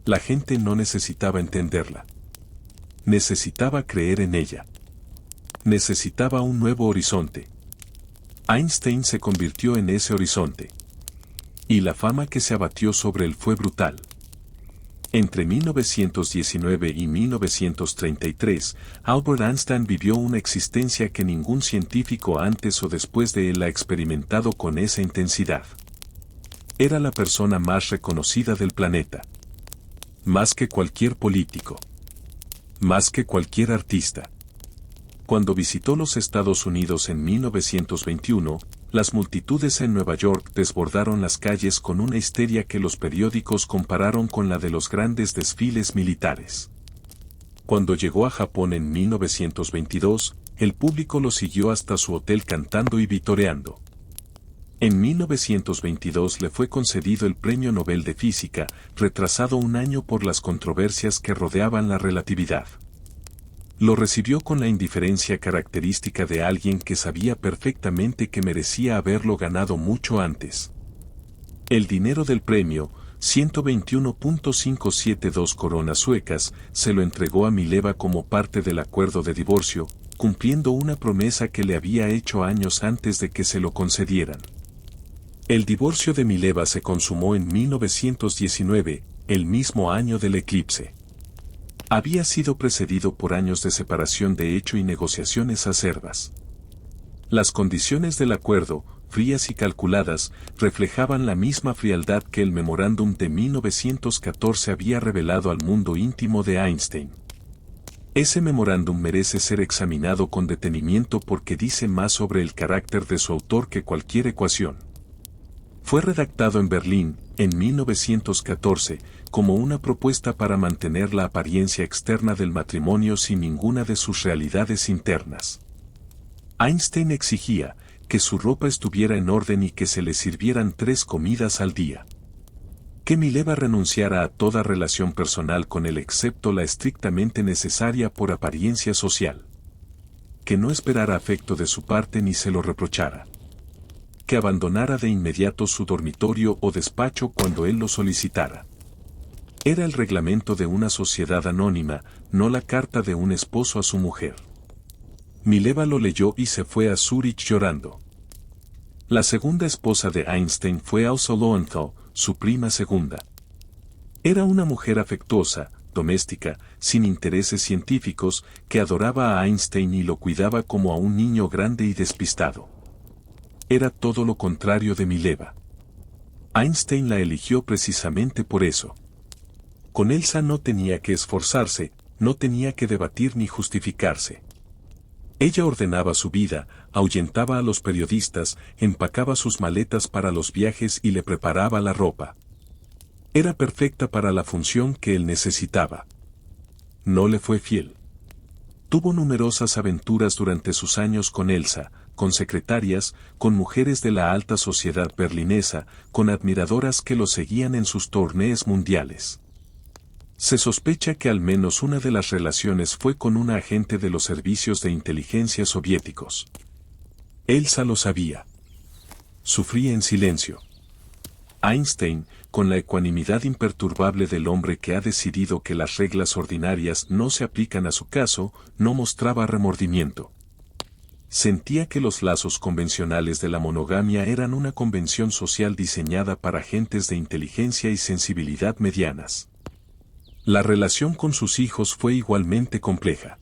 La gente no necesitaba entenderla. Necesitaba creer en ella. Necesitaba un nuevo horizonte. Einstein se convirtió en ese horizonte. Y la fama que se abatió sobre él fue brutal. Entre 1919 y 1933, Albert Einstein vivió una existencia que ningún científico antes o después de él ha experimentado con esa intensidad. Era la persona más reconocida del planeta. Más que cualquier político. Más que cualquier artista. Cuando visitó los Estados Unidos en 1921, las multitudes en Nueva York desbordaron las calles con una histeria que los periódicos compararon con la de los grandes desfiles militares. Cuando llegó a Japón en 1922, el público lo siguió hasta su hotel cantando y vitoreando. En 1922 le fue concedido el Premio Nobel de Física, retrasado un año por las controversias que rodeaban la relatividad. Lo recibió con la indiferencia característica de alguien que sabía perfectamente que merecía haberlo ganado mucho antes. El dinero del premio, 121.572 coronas suecas, se lo entregó a Mileva como parte del acuerdo de divorcio, cumpliendo una promesa que le había hecho años antes de que se lo concedieran. El divorcio de Mileva se consumó en 1919, el mismo año del eclipse. Había sido precedido por años de separación de hecho y negociaciones acerbas. Las condiciones del acuerdo, frías y calculadas, reflejaban la misma frialdad que el memorándum de 1914 había revelado al mundo íntimo de Einstein. Ese memorándum merece ser examinado con detenimiento porque dice más sobre el carácter de su autor que cualquier ecuación. Fue redactado en Berlín, en 1914, como una propuesta para mantener la apariencia externa del matrimonio sin ninguna de sus realidades internas. Einstein exigía que su ropa estuviera en orden y que se le sirvieran 3 comidas al día. Que Mileva renunciara a toda relación personal con él excepto la estrictamente necesaria por apariencia social. Que no esperara afecto de su parte ni se lo reprochara. Que abandonara de inmediato su dormitorio o despacho cuando él lo solicitara. Era el reglamento de una sociedad anónima, no la carta de un esposo a su mujer. Mileva lo leyó y se fue a Zúrich llorando. La segunda esposa de Einstein fue Ausa Lowenthal, su prima segunda. Era una mujer afectuosa, doméstica, sin intereses científicos, que adoraba a Einstein y lo cuidaba como a un niño grande y despistado. Era todo lo contrario de Mileva. Einstein la eligió precisamente por eso. Con Elsa no tenía que esforzarse, no tenía que debatir ni justificarse. Ella ordenaba su vida, ahuyentaba a los periodistas, empacaba sus maletas para los viajes y le preparaba la ropa. Era perfecta para la función que él necesitaba. No le fue fiel. Tuvo numerosas aventuras durante sus años con Elsa, con secretarias, con mujeres de la alta sociedad berlinesa, con admiradoras que lo seguían en sus torneos mundiales. Se sospecha que al menos una de las relaciones fue con una agente de los servicios de inteligencia soviéticos. Elsa lo sabía. Sufría en silencio. Einstein, con la ecuanimidad imperturbable del hombre que ha decidido que las reglas ordinarias no se aplican a su caso, no mostraba remordimiento. Sentía que los lazos convencionales de la monogamia eran una convención social diseñada para gentes de inteligencia y sensibilidad medianas. La relación con sus hijos fue igualmente compleja.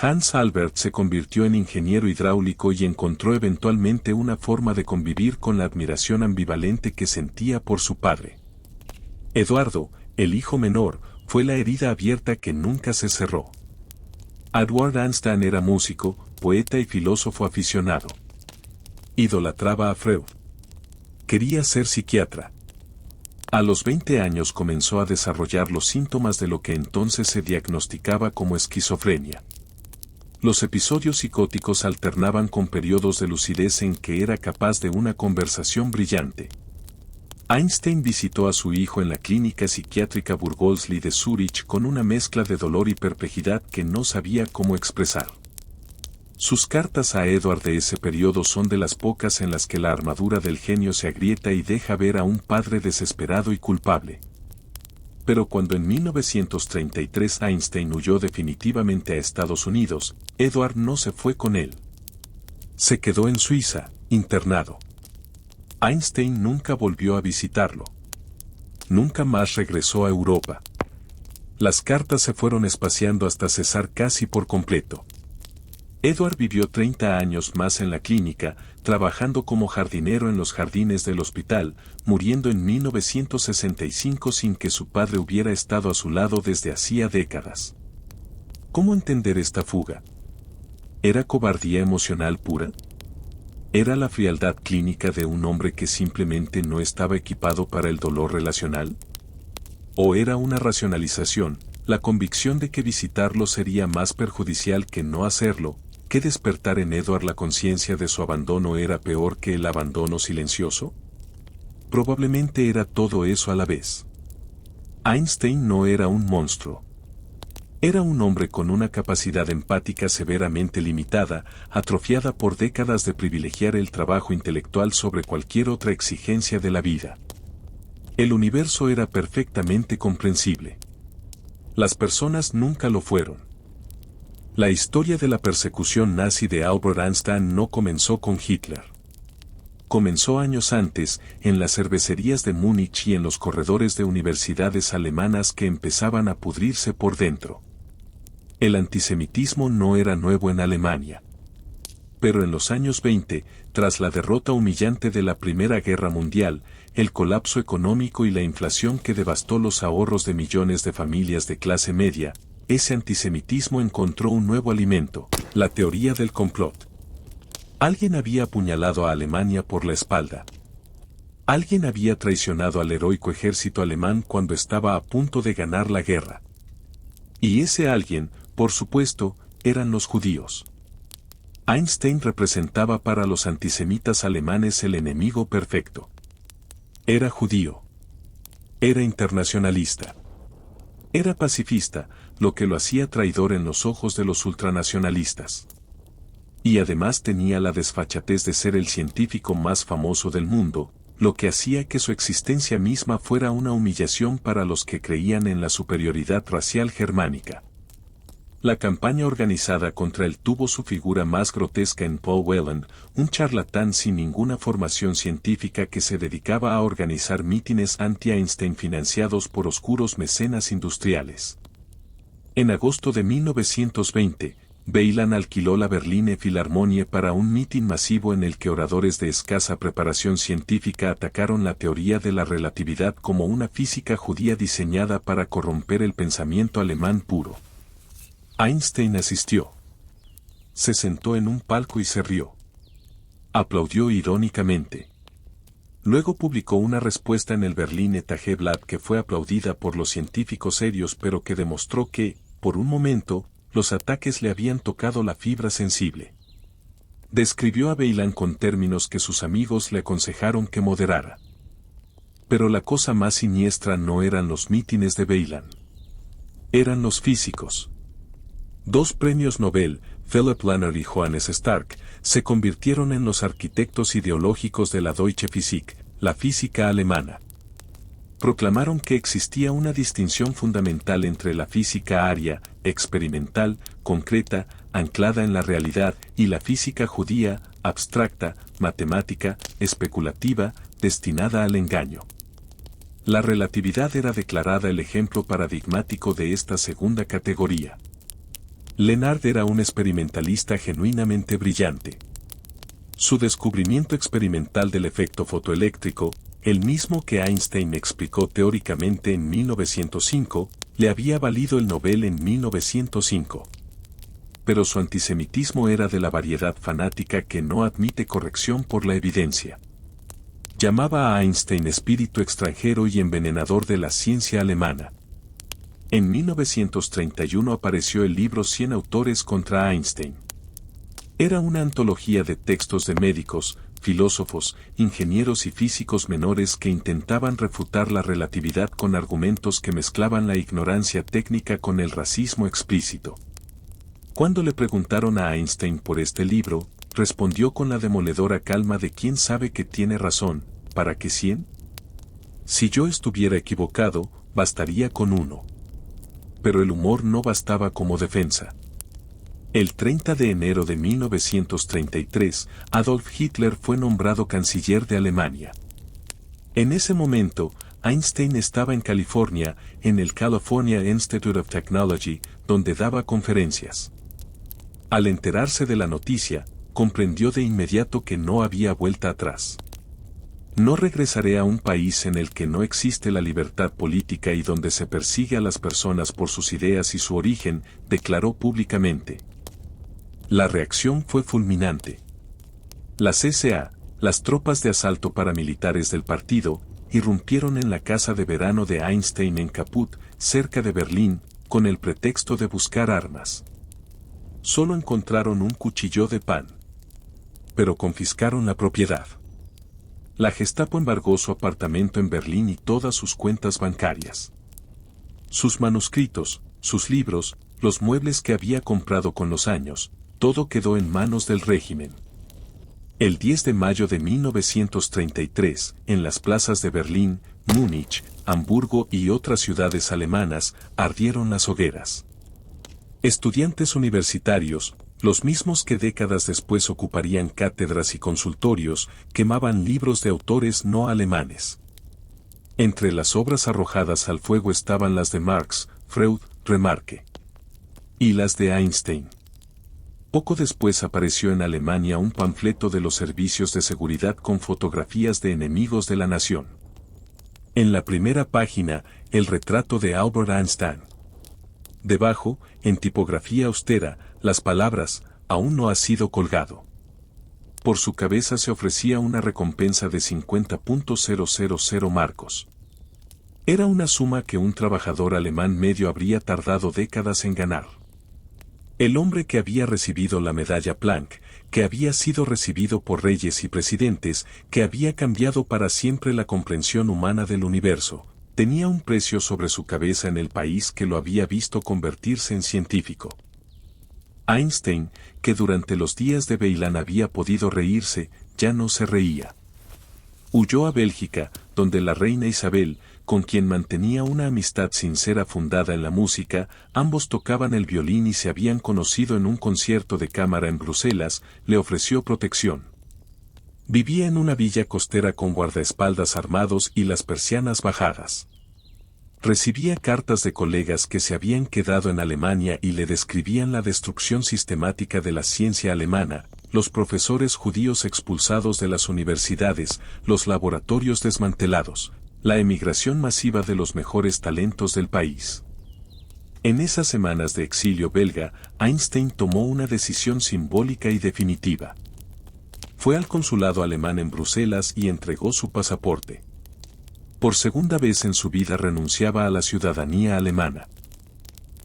Hans Albert se convirtió en ingeniero hidráulico y encontró eventualmente una forma de convivir con la admiración ambivalente que sentía por su padre. Eduardo, el hijo menor, fue la herida abierta que nunca se cerró. Edward Einstein era músico, poeta y filósofo aficionado. Idolatraba a Freud. Quería ser psiquiatra. A los 20 años comenzó a desarrollar los síntomas de lo que entonces se diagnosticaba como esquizofrenia. Los episodios psicóticos alternaban con periodos de lucidez en que era capaz de una conversación brillante. Einstein visitó a su hijo en la clínica psiquiátrica Burgosli de Zúrich con una mezcla de dolor y perplejidad que no sabía cómo expresar. Sus cartas a Edward de ese periodo son de las pocas en las que la armadura del genio se agrieta y deja ver a un padre desesperado y culpable. Pero cuando en 1933 Einstein huyó definitivamente a Estados Unidos, Edward no se fue con él. Se quedó en Suiza, internado. Einstein nunca volvió a visitarlo. Nunca más regresó a Europa. Las cartas se fueron espaciando hasta cesar casi por completo. Edward vivió 30 años más en la clínica, trabajando como jardinero en los jardines del hospital, muriendo en 1965 sin que su padre hubiera estado a su lado desde hacía décadas. ¿Cómo entender esta fuga? ¿Era cobardía emocional pura? ¿Era la frialdad clínica de un hombre que simplemente no estaba equipado para el dolor relacional? ¿O era una racionalización, la convicción de que visitarlo sería más perjudicial que no hacerlo, que despertar en Edward la conciencia de su abandono era peor que el abandono silencioso. Probablemente era todo eso a la vez. Einstein no era un monstruo. Era un hombre con una capacidad empática severamente limitada, atrofiada por décadas de privilegiar el trabajo intelectual sobre cualquier otra exigencia de la vida. El universo era perfectamente comprensible. Las personas nunca lo fueron. La historia de la persecución nazi de Albert Einstein no comenzó con Hitler. Comenzó años antes, en las cervecerías de Múnich y en los corredores de universidades alemanas que empezaban a pudrirse por dentro. El antisemitismo no era nuevo en Alemania. Pero en los años 20, tras la derrota humillante de la Primera Guerra Mundial, el colapso económico y la inflación que devastó los ahorros de millones de familias de clase media, ese antisemitismo encontró un nuevo alimento, la teoría del complot. Alguien había apuñalado a Alemania por la espalda. Alguien había traicionado al heroico ejército alemán cuando estaba a punto de ganar la guerra. Y ese alguien, por supuesto, eran los judíos. Einstein representaba para los antisemitas alemanes el enemigo perfecto. Era judío. Era internacionalista. Era pacifista, lo que lo hacía traidor en los ojos de los ultranacionalistas. Y además tenía la desfachatez de ser el científico más famoso del mundo, lo que hacía que su existencia misma fuera una humillación para los que creían en la superioridad racial germánica. La campaña organizada contra él tuvo su figura más grotesca en Paul Whelan, un charlatán sin ninguna formación científica que se dedicaba a organizar mítines anti-Einstein financiados por oscuros mecenas industriales. En agosto de 1920, Whelan alquiló la Berliner Philharmonie para un mitin masivo en el que oradores de escasa preparación científica atacaron la teoría de la relatividad como una física judía diseñada para corromper el pensamiento alemán puro. Einstein asistió. Se sentó en un palco y se rió. Aplaudió irónicamente. Luego publicó una respuesta en el Berliner Tageblatt que fue aplaudida por los científicos serios pero que demostró que, por un momento, los ataques le habían tocado la fibra sensible. Describió a Whelan con términos que sus amigos le aconsejaron que moderara. Pero la cosa más siniestra no eran los mítines de Whelan. Eran los físicos. 2 premios Nobel, Philipp Lanner y Johannes Stark, se convirtieron en los arquitectos ideológicos de la Deutsche Physik, la física alemana. Proclamaron que existía una distinción fundamental entre la física aria, experimental, concreta, anclada en la realidad, y la física judía, abstracta, matemática, especulativa, destinada al engaño. La relatividad era declarada el ejemplo paradigmático de esta segunda categoría. Lenard era un experimentalista genuinamente brillante. Su descubrimiento experimental del efecto fotoeléctrico, el mismo que Einstein explicó teóricamente en 1905, le había valido el Nobel en 1905. Pero su antisemitismo era de la variedad fanática que no admite corrección por la evidencia. Llamaba a Einstein espíritu extranjero y envenenador de la ciencia alemana. En 1931 apareció el libro 100 autores contra Einstein. Era una antología de textos de médicos, filósofos, ingenieros y físicos menores que intentaban refutar la relatividad con argumentos que mezclaban la ignorancia técnica con el racismo explícito. Cuando le preguntaron a Einstein por este libro, respondió con la demoledora calma de quien sabe que tiene razón, ¿para qué 100? Si yo estuviera equivocado, bastaría con 1. Pero el humor no bastaba como defensa. El 30 de enero de 1933, Adolf Hitler fue nombrado canciller de Alemania. En ese momento, Einstein estaba en California, en el California Institute of Technology, donde daba conferencias. Al enterarse de la noticia, comprendió de inmediato que no había vuelta atrás. No regresaré a un país en el que no existe la libertad política y donde se persigue a las personas por sus ideas y su origen, declaró públicamente. La reacción fue fulminante. Las SA, las tropas de asalto paramilitares del partido, irrumpieron en la casa de verano de Einstein en Kaput, cerca de Berlín, con el pretexto de buscar armas. Solo encontraron un cuchillo de pan. Pero confiscaron la propiedad. La Gestapo embargó su apartamento en Berlín y todas sus cuentas bancarias. Sus manuscritos, sus libros, los muebles que había comprado con los años, todo quedó en manos del régimen. El 10 de mayo de 1933, en las plazas de Berlín, Múnich, Hamburgo y otras ciudades alemanas, ardieron las hogueras. Estudiantes universitarios, los mismos que décadas después ocuparían cátedras y consultorios, quemaban libros de autores no alemanes. Entre las obras arrojadas al fuego estaban las de Marx, Freud, Remarque y las de Einstein. Poco después apareció en Alemania un panfleto de los servicios de seguridad con fotografías de enemigos de la nación. En la primera página, el retrato de Albert Einstein. Debajo, en tipografía austera, las palabras, aún no ha sido colgado. Por su cabeza se ofrecía una recompensa de 50.000 marcos. Era una suma que un trabajador alemán medio habría tardado décadas en ganar. El hombre que había recibido la medalla Planck, que había sido recibido por reyes y presidentes, que había cambiado para siempre la comprensión humana del universo, tenía un precio sobre su cabeza en el país que lo había visto convertirse en científico. Einstein, que durante los días de Veilan había podido reírse, ya no se reía. Huyó a Bélgica, donde la reina Isabel, con quien mantenía una amistad sincera fundada en la música, ambos tocaban el violín y se habían conocido en un concierto de cámara en Bruselas, le ofreció protección. Vivía en una villa costera con guardaespaldas armados y las persianas bajadas. Recibía cartas de colegas que se habían quedado en Alemania y le describían la destrucción sistemática de la ciencia alemana, los profesores judíos expulsados de las universidades, los laboratorios desmantelados, la emigración masiva de los mejores talentos del país. En esas semanas de exilio belga, Einstein tomó una decisión simbólica y definitiva. Fue al consulado alemán en Bruselas y entregó su pasaporte. Por segunda vez en su vida renunciaba a la ciudadanía alemana.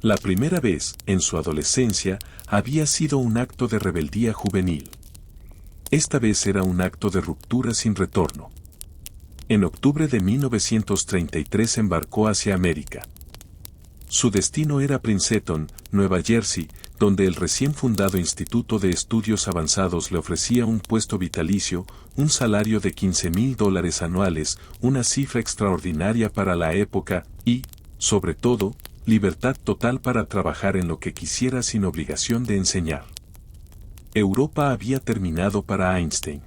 La primera vez, en su adolescencia, había sido un acto de rebeldía juvenil. Esta vez era un acto de ruptura sin retorno. En octubre de 1933 embarcó hacia América. Su destino era Princeton, Nueva Jersey, donde el recién fundado Instituto de Estudios Avanzados le ofrecía un puesto vitalicio, un salario de $15,000 anuales, una cifra extraordinaria para la época, y, sobre todo, libertad total para trabajar en lo que quisiera sin obligación de enseñar. Europa había terminado para Einstein.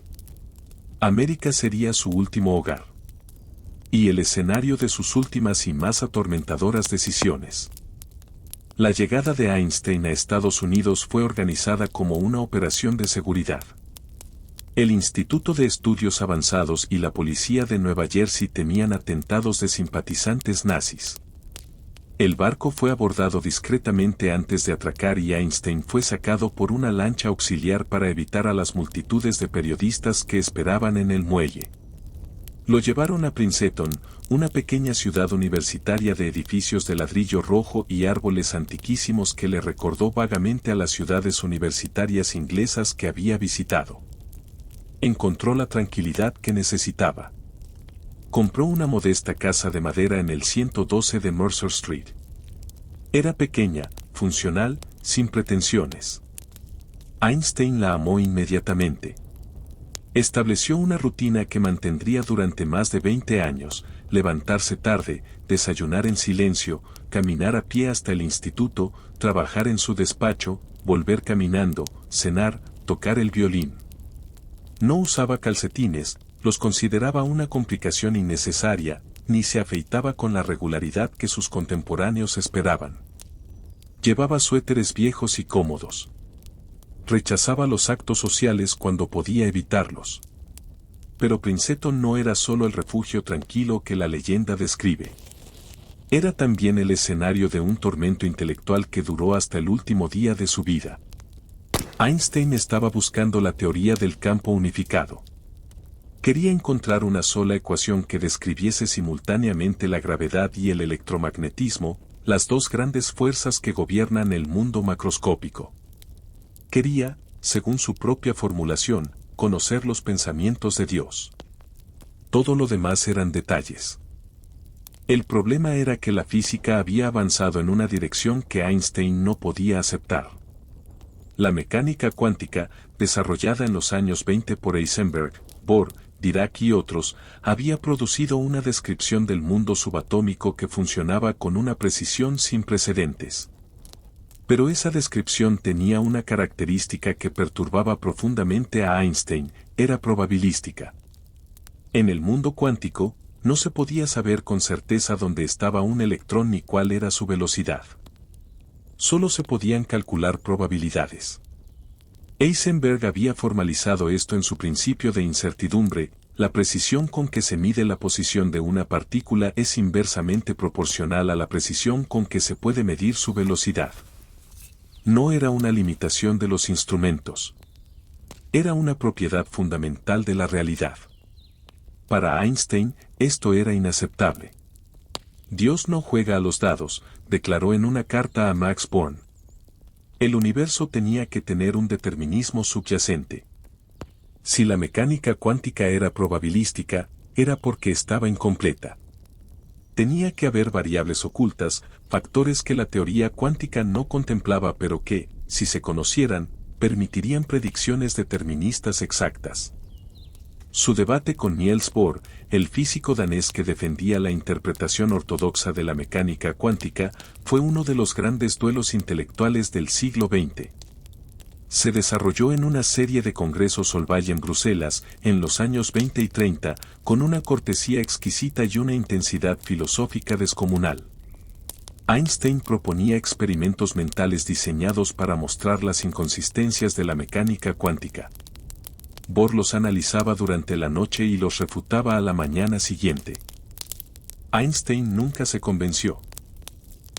América sería su último hogar. Y el escenario de sus últimas y más atormentadoras decisiones. La llegada de Einstein a Estados Unidos fue organizada como una operación de seguridad. El Instituto de Estudios Avanzados y la policía de Nueva Jersey temían atentados de simpatizantes nazis. El barco fue abordado discretamente antes de atracar y Einstein fue sacado por una lancha auxiliar para evitar a las multitudes de periodistas que esperaban en el muelle. Lo llevaron a Princeton, una pequeña ciudad universitaria de edificios de ladrillo rojo y árboles antiquísimos que le recordó vagamente a las ciudades universitarias inglesas que había visitado. Encontró la tranquilidad que necesitaba. Compró una modesta casa de madera en el 112 de Mercer Street. Era pequeña, funcional, sin pretensiones. Einstein la amó inmediatamente. Estableció una rutina que mantendría durante más de 20 años, levantarse tarde, desayunar en silencio, caminar a pie hasta el instituto, trabajar en su despacho, volver caminando, cenar, tocar el violín. No usaba calcetines, los consideraba una complicación innecesaria, ni se afeitaba con la regularidad que sus contemporáneos esperaban. Llevaba suéteres viejos y cómodos. Rechazaba los actos sociales cuando podía evitarlos. Pero Princeton no era solo el refugio tranquilo que la leyenda describe. Era también el escenario de un tormento intelectual que duró hasta el último día de su vida. Einstein estaba buscando la teoría del campo unificado. Quería encontrar una sola ecuación que describiese simultáneamente la gravedad y el electromagnetismo, las dos grandes fuerzas que gobiernan el mundo macroscópico. Quería, según su propia formulación, conocer los pensamientos de Dios. Todo lo demás eran detalles. El problema era que la física había avanzado en una dirección que Einstein no podía aceptar. La mecánica cuántica, desarrollada en los años 20 por Heisenberg, Bohr, Dirac y otros, había producido una descripción del mundo subatómico que funcionaba con una precisión sin precedentes. Pero esa descripción tenía una característica que perturbaba profundamente a Einstein, era probabilística. En el mundo cuántico, no se podía saber con certeza dónde estaba un electrón ni cuál era su velocidad. Solo se podían calcular probabilidades. Heisenberg había formalizado esto en su principio de incertidumbre: la precisión con que se mide la posición de una partícula es inversamente proporcional a la precisión con que se puede medir su velocidad. No era una limitación de los instrumentos. Era una propiedad fundamental de la realidad. Para Einstein, esto era inaceptable. Dios no juega a los dados, declaró en una carta a Max Born. El universo tenía que tener un determinismo subyacente. Si la mecánica cuántica era probabilística, era porque estaba incompleta. Tenía que haber variables ocultas, factores que la teoría cuántica no contemplaba pero que, si se conocieran, permitirían predicciones deterministas exactas. Su debate con Niels Bohr, el físico danés que defendía la interpretación ortodoxa de la mecánica cuántica, fue uno de los grandes duelos intelectuales del siglo XX. Se desarrolló en una serie de congresos Solvay en Bruselas, en los años 20 y 30, con una cortesía exquisita y una intensidad filosófica descomunal. Einstein proponía experimentos mentales diseñados para mostrar las inconsistencias de la mecánica cuántica. Bohr los analizaba durante la noche y los refutaba a la mañana siguiente. Einstein nunca se convenció.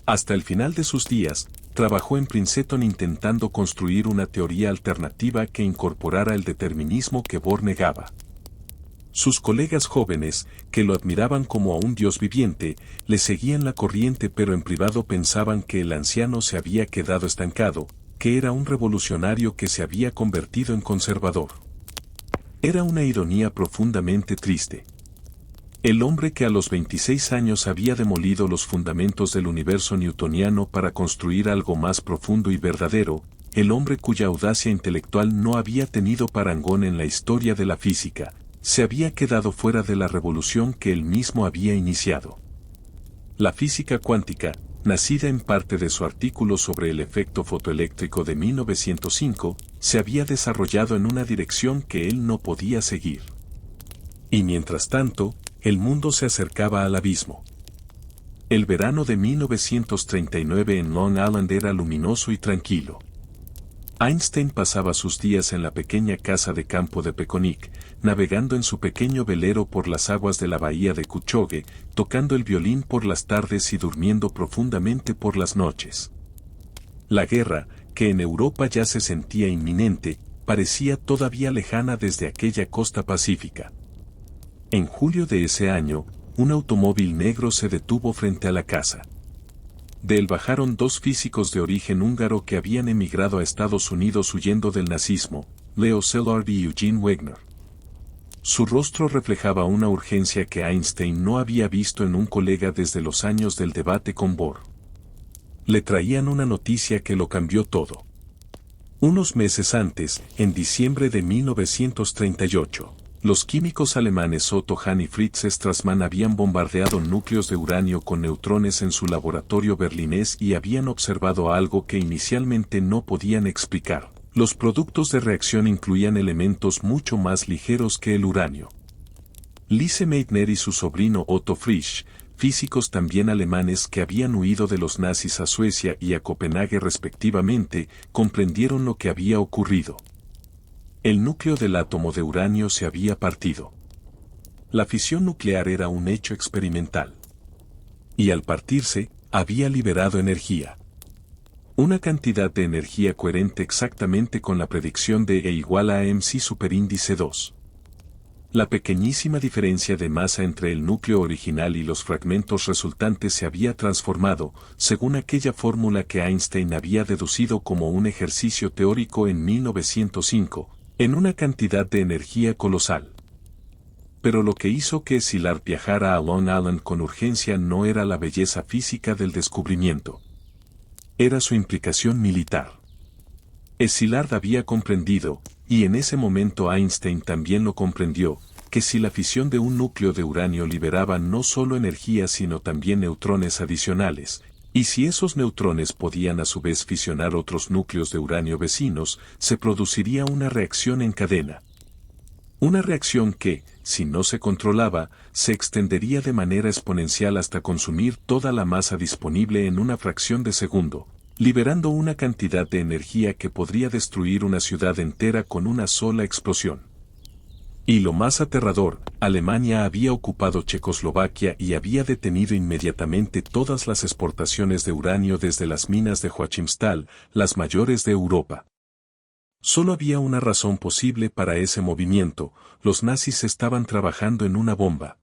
Hasta el final de sus días, trabajó en Princeton intentando construir una teoría alternativa que incorporara el determinismo que Bohr negaba. Sus colegas jóvenes, que lo admiraban como a un dios viviente, le seguían la corriente pero en privado pensaban que el anciano se había quedado estancado, que era un revolucionario que se había convertido en conservador. Era una ironía profundamente triste. El hombre que a los 26 años había demolido los fundamentos del universo newtoniano para construir algo más profundo y verdadero, el hombre cuya audacia intelectual no había tenido parangón en la historia de la física, se había quedado fuera de la revolución que él mismo había iniciado. La física cuántica, nacida en parte de su artículo sobre el efecto fotoeléctrico de 1905, se había desarrollado en una dirección que él no podía seguir. Y mientras tanto, el mundo se acercaba al abismo. El verano de 1939 en Long Island era luminoso y tranquilo. Einstein pasaba sus días en la pequeña casa de campo de Peconic, navegando en su pequeño velero por las aguas de la bahía de Cuchogue, tocando el violín por las tardes y durmiendo profundamente por las noches. La guerra, que en Europa ya se sentía inminente, parecía todavía lejana desde aquella costa pacífica. En julio de ese año, un automóvil negro se detuvo frente a la casa. De él bajaron dos físicos de origen húngaro que habían emigrado a Estados Unidos huyendo del nazismo, Leo Szilard y Eugene Wegner. Su rostro reflejaba una urgencia que Einstein no había visto en un colega desde los años del debate con Bohr. Le traían una noticia que lo cambió todo. Unos meses antes, en diciembre de 1938, los químicos alemanes Otto Hahn y Fritz Strassmann habían bombardeado núcleos de uranio con neutrones en su laboratorio berlinés y habían observado algo que inicialmente no podían explicar. Los productos de reacción incluían elementos mucho más ligeros que el uranio. Lise Meitner y su sobrino Otto Frisch, físicos también alemanes que habían huido de los nazis a Suecia y a Copenhague respectivamente, comprendieron lo que había ocurrido. El núcleo del átomo de uranio se había partido. La fisión nuclear era un hecho experimental. Y al partirse, había liberado energía. Una cantidad de energía coherente exactamente con la predicción de E igual a mc superíndice 2. La pequeñísima diferencia de masa entre el núcleo original y los fragmentos resultantes se había transformado, según aquella fórmula que Einstein había deducido como un ejercicio teórico en 1905, en una cantidad de energía colosal. Pero lo que hizo que Szilard viajara a Long Island con urgencia no era la belleza física del descubrimiento. Era su implicación militar. Szilard había comprendido, y en ese momento Einstein también lo comprendió, que si la fisión de un núcleo de uranio liberaba no solo energía sino también neutrones adicionales, y si esos neutrones podían a su vez fisionar otros núcleos de uranio vecinos, se produciría una reacción en cadena. Una reacción que, si no se controlaba, se extendería de manera exponencial hasta consumir toda la masa disponible en una fracción de segundo, liberando una cantidad de energía que podría destruir una ciudad entera con una sola explosión. Y lo más aterrador, Alemania había ocupado Checoslovaquia y había detenido inmediatamente todas las exportaciones de uranio desde las minas de Joachimsthal, las mayores de Europa. Solo había una razón posible para ese movimiento: los nazis estaban trabajando en una bomba.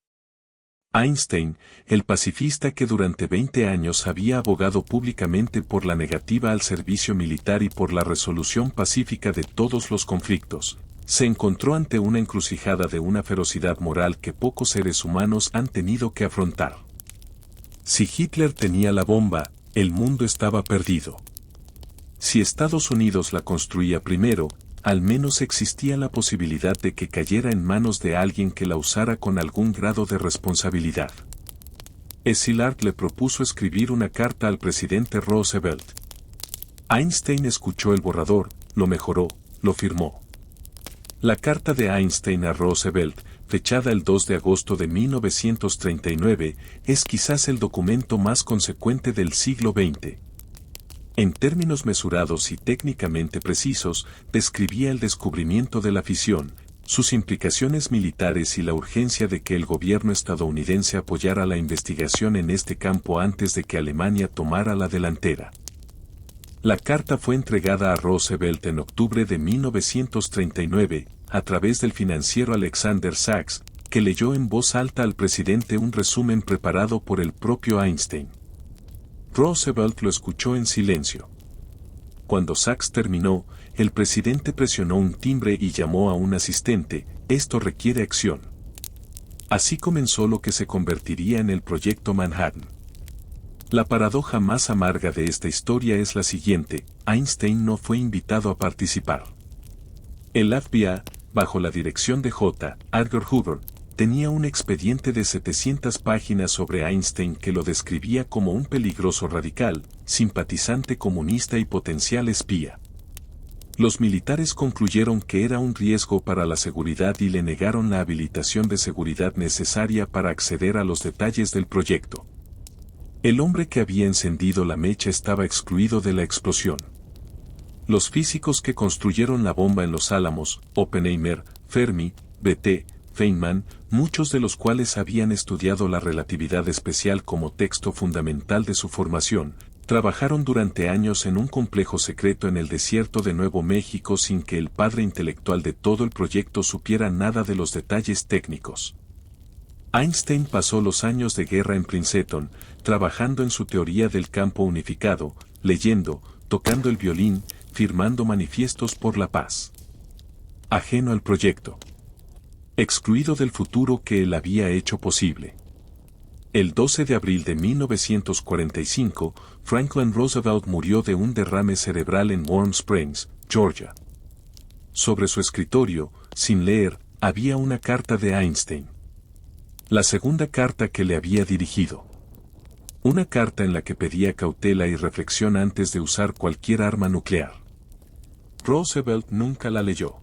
Einstein, el pacifista que durante 20 años había abogado públicamente por la negativa al servicio militar y por la resolución pacífica de todos los conflictos, se encontró ante una encrucijada de una ferocidad moral que pocos seres humanos han tenido que afrontar. Si Hitler tenía la bomba, el mundo estaba perdido. Si Estados Unidos la construía primero, al menos existía la posibilidad de que cayera en manos de alguien que la usara con algún grado de responsabilidad. Szilard le propuso escribir una carta al presidente Roosevelt. Einstein escuchó el borrador, lo mejoró, lo firmó. La carta de Einstein a Roosevelt, fechada el 2 de agosto de 1939, es quizás el documento más consecuente del siglo XX. En términos mesurados y técnicamente precisos, describía el descubrimiento de la fisión, sus implicaciones militares y la urgencia de que el gobierno estadounidense apoyara la investigación en este campo antes de que Alemania tomara la delantera. La carta fue entregada a Roosevelt en octubre de 1939, a través del financiero Alexander Sachs, que leyó en voz alta al presidente un resumen preparado por el propio Einstein. Roosevelt lo escuchó en silencio. Cuando Sachs terminó, el presidente presionó un timbre y llamó a un asistente: «Esto requiere acción». Así comenzó lo que se convertiría en el Proyecto Manhattan. La paradoja más amarga de esta historia es la siguiente: Einstein no fue invitado a participar. El FBI, bajo la dirección de J. Edgar Hoover, tenía un expediente de 700 páginas sobre Einstein que lo describía como un peligroso radical, simpatizante comunista y potencial espía. Los militares concluyeron que era un riesgo para la seguridad y le negaron la habilitación de seguridad necesaria para acceder a los detalles del proyecto. El hombre que había encendido la mecha estaba excluido de la explosión. Los físicos que construyeron la bomba en Los Álamos, Oppenheimer, Fermi, B.T., Feynman, muchos de los cuales habían estudiado la relatividad especial como texto fundamental de su formación, trabajaron durante años en un complejo secreto en el desierto de Nuevo México sin que el padre intelectual de todo el proyecto supiera nada de los detalles técnicos. Einstein pasó los años de guerra en Princeton, trabajando en su teoría del campo unificado, leyendo, tocando el violín, firmando manifiestos por la paz. Ajeno al proyecto. Excluido del futuro que él había hecho posible. El 12 de abril de 1945, Franklin Roosevelt murió de un derrame cerebral en Warm Springs, Georgia. Sobre su escritorio, sin leer, había una carta de Einstein. La segunda carta que le había dirigido. Una carta en la que pedía cautela y reflexión antes de usar cualquier arma nuclear. Roosevelt nunca la leyó.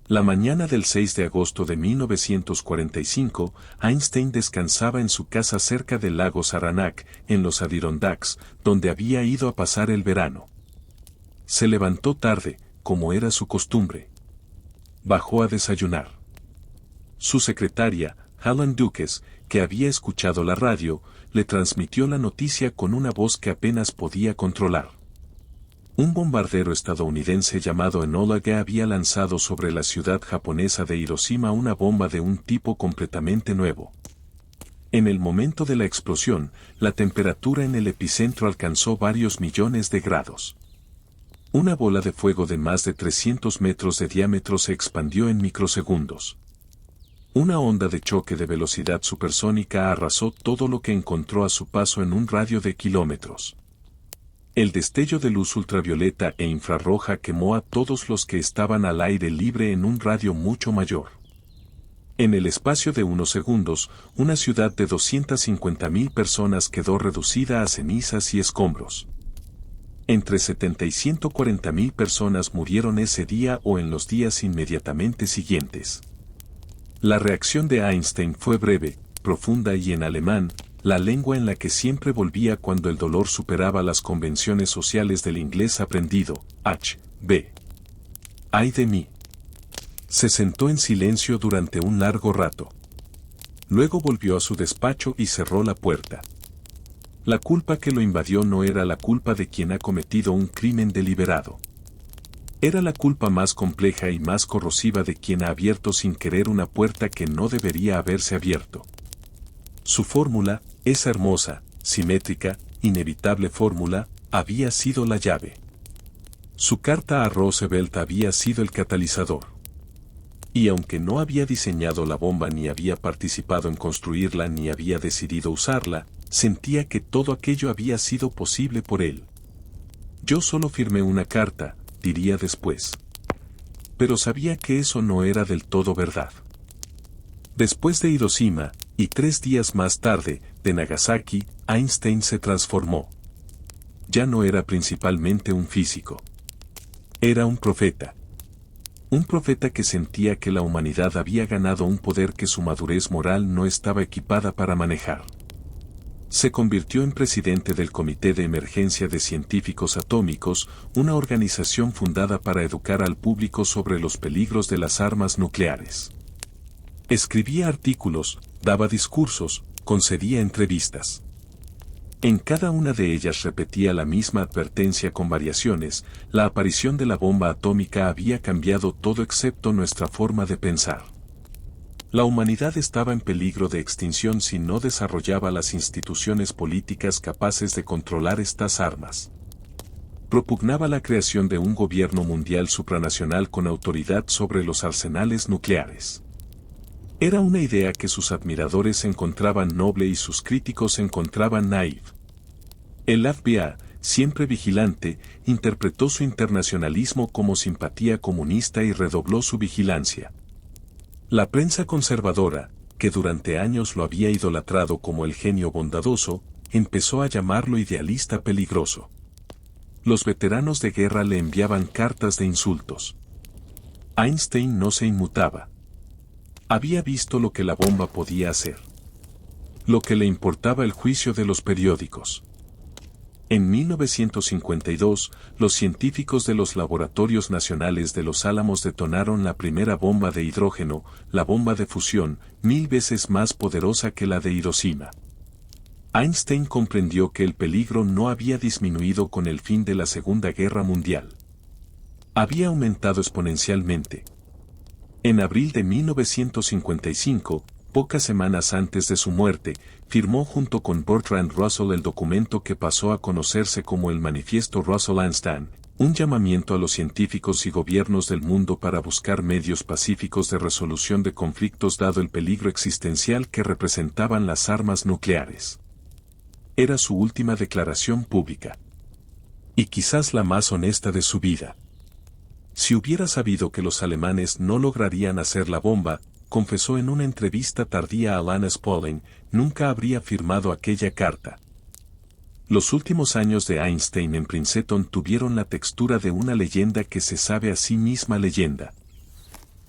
La mañana del 6 de agosto de 1945, Einstein descansaba en su casa cerca del lago Saranac, en los Adirondacks, donde había ido a pasar el verano. Se levantó tarde, como era su costumbre. Bajó a desayunar. Su secretaria, Helen Dukes, que había escuchado la radio, le transmitió la noticia con una voz que apenas podía controlar. Un bombardero estadounidense llamado Enola Gay había lanzado sobre la ciudad japonesa de Hiroshima una bomba de un tipo completamente nuevo. En el momento de la explosión, la temperatura en el epicentro alcanzó varios millones de grados. Una bola de fuego de más de 300 metros de diámetro se expandió en microsegundos. Una onda de choque de velocidad supersónica arrasó todo lo que encontró a su paso en un radio de kilómetros. El destello de luz ultravioleta e infrarroja quemó a todos los que estaban al aire libre en un radio mucho mayor. En el espacio de unos segundos, una ciudad de 250.000 personas quedó reducida a cenizas y escombros. Entre 70 y 140.000 personas murieron ese día o en los días inmediatamente siguientes. La reacción de Einstein fue breve, profunda y en alemán, la lengua en la que siempre volvía cuando el dolor superaba las convenciones sociales del inglés aprendido, H.B. ¡Ay de mí! Se sentó en silencio durante un largo rato. Luego volvió a su despacho y cerró la puerta. La culpa que lo invadió no era la culpa de quien ha cometido un crimen deliberado. Era la culpa más compleja y más corrosiva de quien ha abierto sin querer una puerta que no debería haberse abierto. Su fórmula, esa hermosa, simétrica, inevitable fórmula, había sido la llave. Su carta a Roosevelt había sido el catalizador. Y aunque no había diseñado la bomba ni había participado en construirla ni había decidido usarla, sentía que todo aquello había sido posible por él. Yo solo firmé una carta, diría después. Pero sabía que eso no era del todo verdad. Después de Hiroshima, y 3 días más tarde, de Nagasaki, Einstein se transformó. Ya no era principalmente un físico. Era un profeta. Un profeta que sentía que la humanidad había ganado un poder que su madurez moral no estaba equipada para manejar. Se convirtió en presidente del Comité de Emergencia de Científicos Atómicos, una organización fundada para educar al público sobre los peligros de las armas nucleares. Escribía artículos, daba discursos, concedía entrevistas. En cada una de ellas repetía la misma advertencia con variaciones: la aparición de la bomba atómica había cambiado todo excepto nuestra forma de pensar. La humanidad estaba en peligro de extinción si no desarrollaba las instituciones políticas capaces de controlar estas armas. Propugnaba la creación de un gobierno mundial supranacional con autoridad sobre los arsenales nucleares. Era una idea que sus admiradores encontraban noble y sus críticos encontraban naïf. El FBI, siempre vigilante, interpretó su internacionalismo como simpatía comunista y redobló su vigilancia. La prensa conservadora, que durante años lo había idolatrado como el genio bondadoso, empezó a llamarlo idealista peligroso. Los veteranos de guerra le enviaban cartas de insultos. Einstein no se inmutaba. Había visto lo que la bomba podía hacer. Lo que le importaba el juicio de los periódicos. En 1952, los científicos de los laboratorios nacionales de Los Álamos detonaron la primera bomba de hidrógeno, la bomba de fusión, 1000 veces más poderosa que la de Hiroshima. Einstein comprendió que el peligro no había disminuido con el fin de la Segunda Guerra Mundial. Había aumentado exponencialmente. En abril de 1955, pocas semanas antes de su muerte, firmó junto con Bertrand Russell el documento que pasó a conocerse como el Manifiesto Russell-Einstein, un llamamiento a los científicos y gobiernos del mundo para buscar medios pacíficos de resolución de conflictos dado el peligro existencial que representaban las armas nucleares. Era su última declaración pública. Y quizás la más honesta de su vida. Si hubiera sabido que los alemanes no lograrían hacer la bomba, confesó en una entrevista tardía a Linus Pauling, nunca habría firmado aquella carta. Los últimos años de Einstein en Princeton tuvieron la textura de una leyenda que se sabe a sí misma leyenda.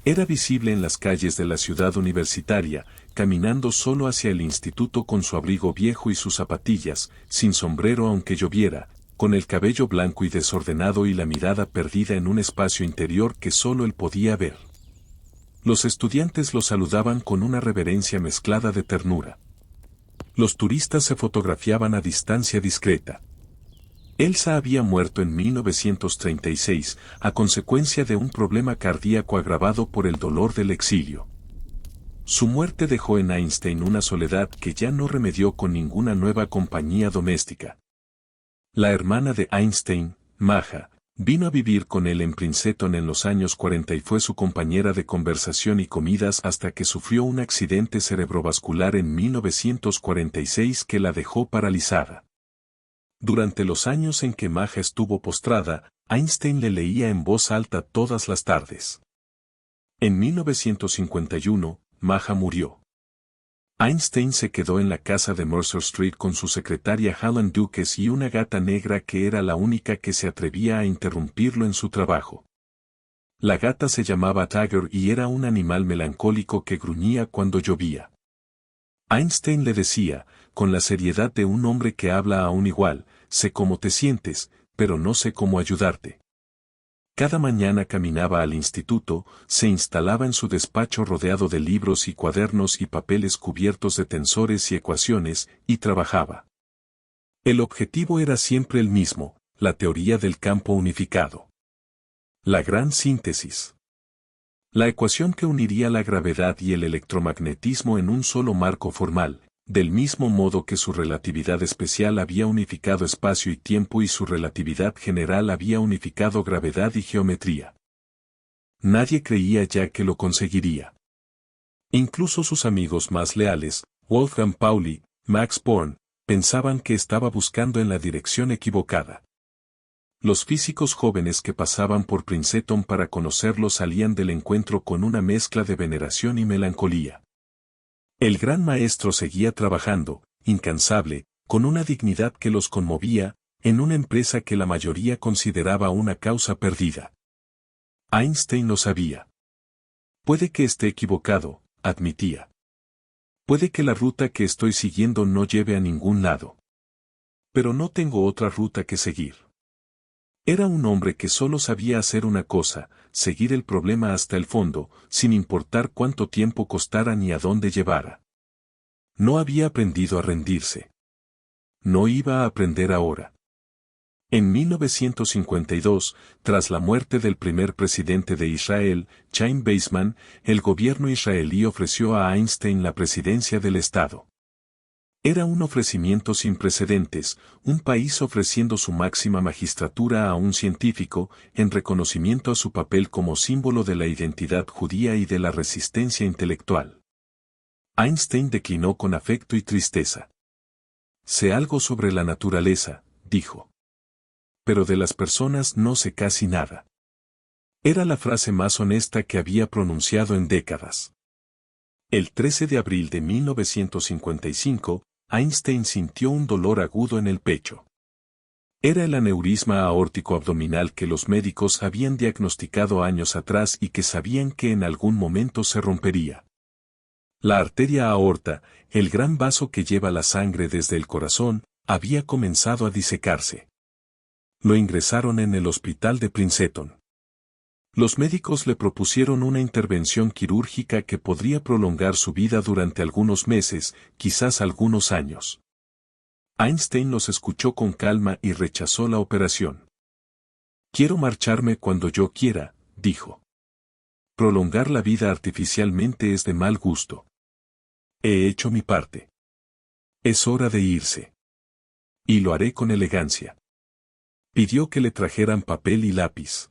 Era visible en las calles de la ciudad universitaria, caminando solo hacia el instituto con su abrigo viejo y sus zapatillas, sin sombrero aunque lloviera, con el cabello blanco y desordenado y la mirada perdida en un espacio interior que solo él podía ver. Los estudiantes lo saludaban con una reverencia mezclada de ternura. Los turistas se fotografiaban a distancia discreta. Elsa había muerto en 1936 a consecuencia de un problema cardíaco agravado por el dolor del exilio. Su muerte dejó en Einstein una soledad que ya no remedió con ninguna nueva compañía doméstica. La hermana de Einstein, Maja, vino a vivir con él en Princeton en los años 40 y fue su compañera de conversación y comidas hasta que sufrió un accidente cerebrovascular en 1946 que la dejó paralizada. Durante los años en que Maja estuvo postrada, Einstein le leía en voz alta todas las tardes. En 1951, Maja murió. Einstein se quedó en la casa de Mercer Street con su secretaria Helen Dukes y una gata negra que era la única que se atrevía a interrumpirlo en su trabajo. La gata se llamaba Tiger y era un animal melancólico que gruñía cuando llovía. Einstein le decía, con la seriedad de un hombre que habla a un igual, sé cómo te sientes, pero no sé cómo ayudarte. Cada mañana caminaba al instituto, se instalaba en su despacho rodeado de libros y cuadernos y papeles cubiertos de tensores y ecuaciones, y trabajaba. El objetivo era siempre el mismo, la teoría del campo unificado. La gran síntesis. La ecuación que uniría la gravedad y el electromagnetismo en un solo marco formal, del mismo modo que su relatividad especial había unificado espacio y tiempo y su relatividad general había unificado gravedad y geometría. Nadie creía ya que lo conseguiría. Incluso sus amigos más leales, Wolfgang Pauli, Max Born, pensaban que estaba buscando en la dirección equivocada. Los físicos jóvenes que pasaban por Princeton para conocerlo salían del encuentro con una mezcla de veneración y melancolía. El gran maestro seguía trabajando, incansable, con una dignidad que los conmovía, en una empresa que la mayoría consideraba una causa perdida. Einstein lo sabía. Puede que esté equivocado, admitía. Puede que la ruta que estoy siguiendo no lleve a ningún lado. Pero no tengo otra ruta que seguir. Era un hombre que solo sabía hacer una cosa, seguir el problema hasta el fondo, sin importar cuánto tiempo costara ni a dónde llevara. No había aprendido a rendirse. No iba a aprender ahora. En 1952, tras la muerte del primer presidente de Israel, Chaim Weizmann, el gobierno israelí ofreció a Einstein la presidencia del Estado. Era un ofrecimiento sin precedentes, un país ofreciendo su máxima magistratura a un científico, en reconocimiento a su papel como símbolo de la identidad judía y de la resistencia intelectual. Einstein declinó con afecto y tristeza. Sé algo sobre la naturaleza, dijo. Pero de las personas no sé casi nada. Era la frase más honesta que había pronunciado en décadas. El 13 de abril de 1955, Einstein sintió un dolor agudo en el pecho. Era el aneurisma aórtico abdominal que los médicos habían diagnosticado años atrás y que sabían que en algún momento se rompería. La arteria aorta, el gran vaso que lleva la sangre desde el corazón, había comenzado a disecarse. Lo ingresaron en el hospital de Princeton. Los médicos le propusieron una intervención quirúrgica que podría prolongar su vida durante algunos meses, quizás algunos años. Einstein los escuchó con calma y rechazó la operación. Quiero marcharme cuando yo quiera, dijo. Prolongar la vida artificialmente es de mal gusto. He hecho mi parte. Es hora de irse. Y lo haré con elegancia. Pidió que le trajeran papel y lápiz.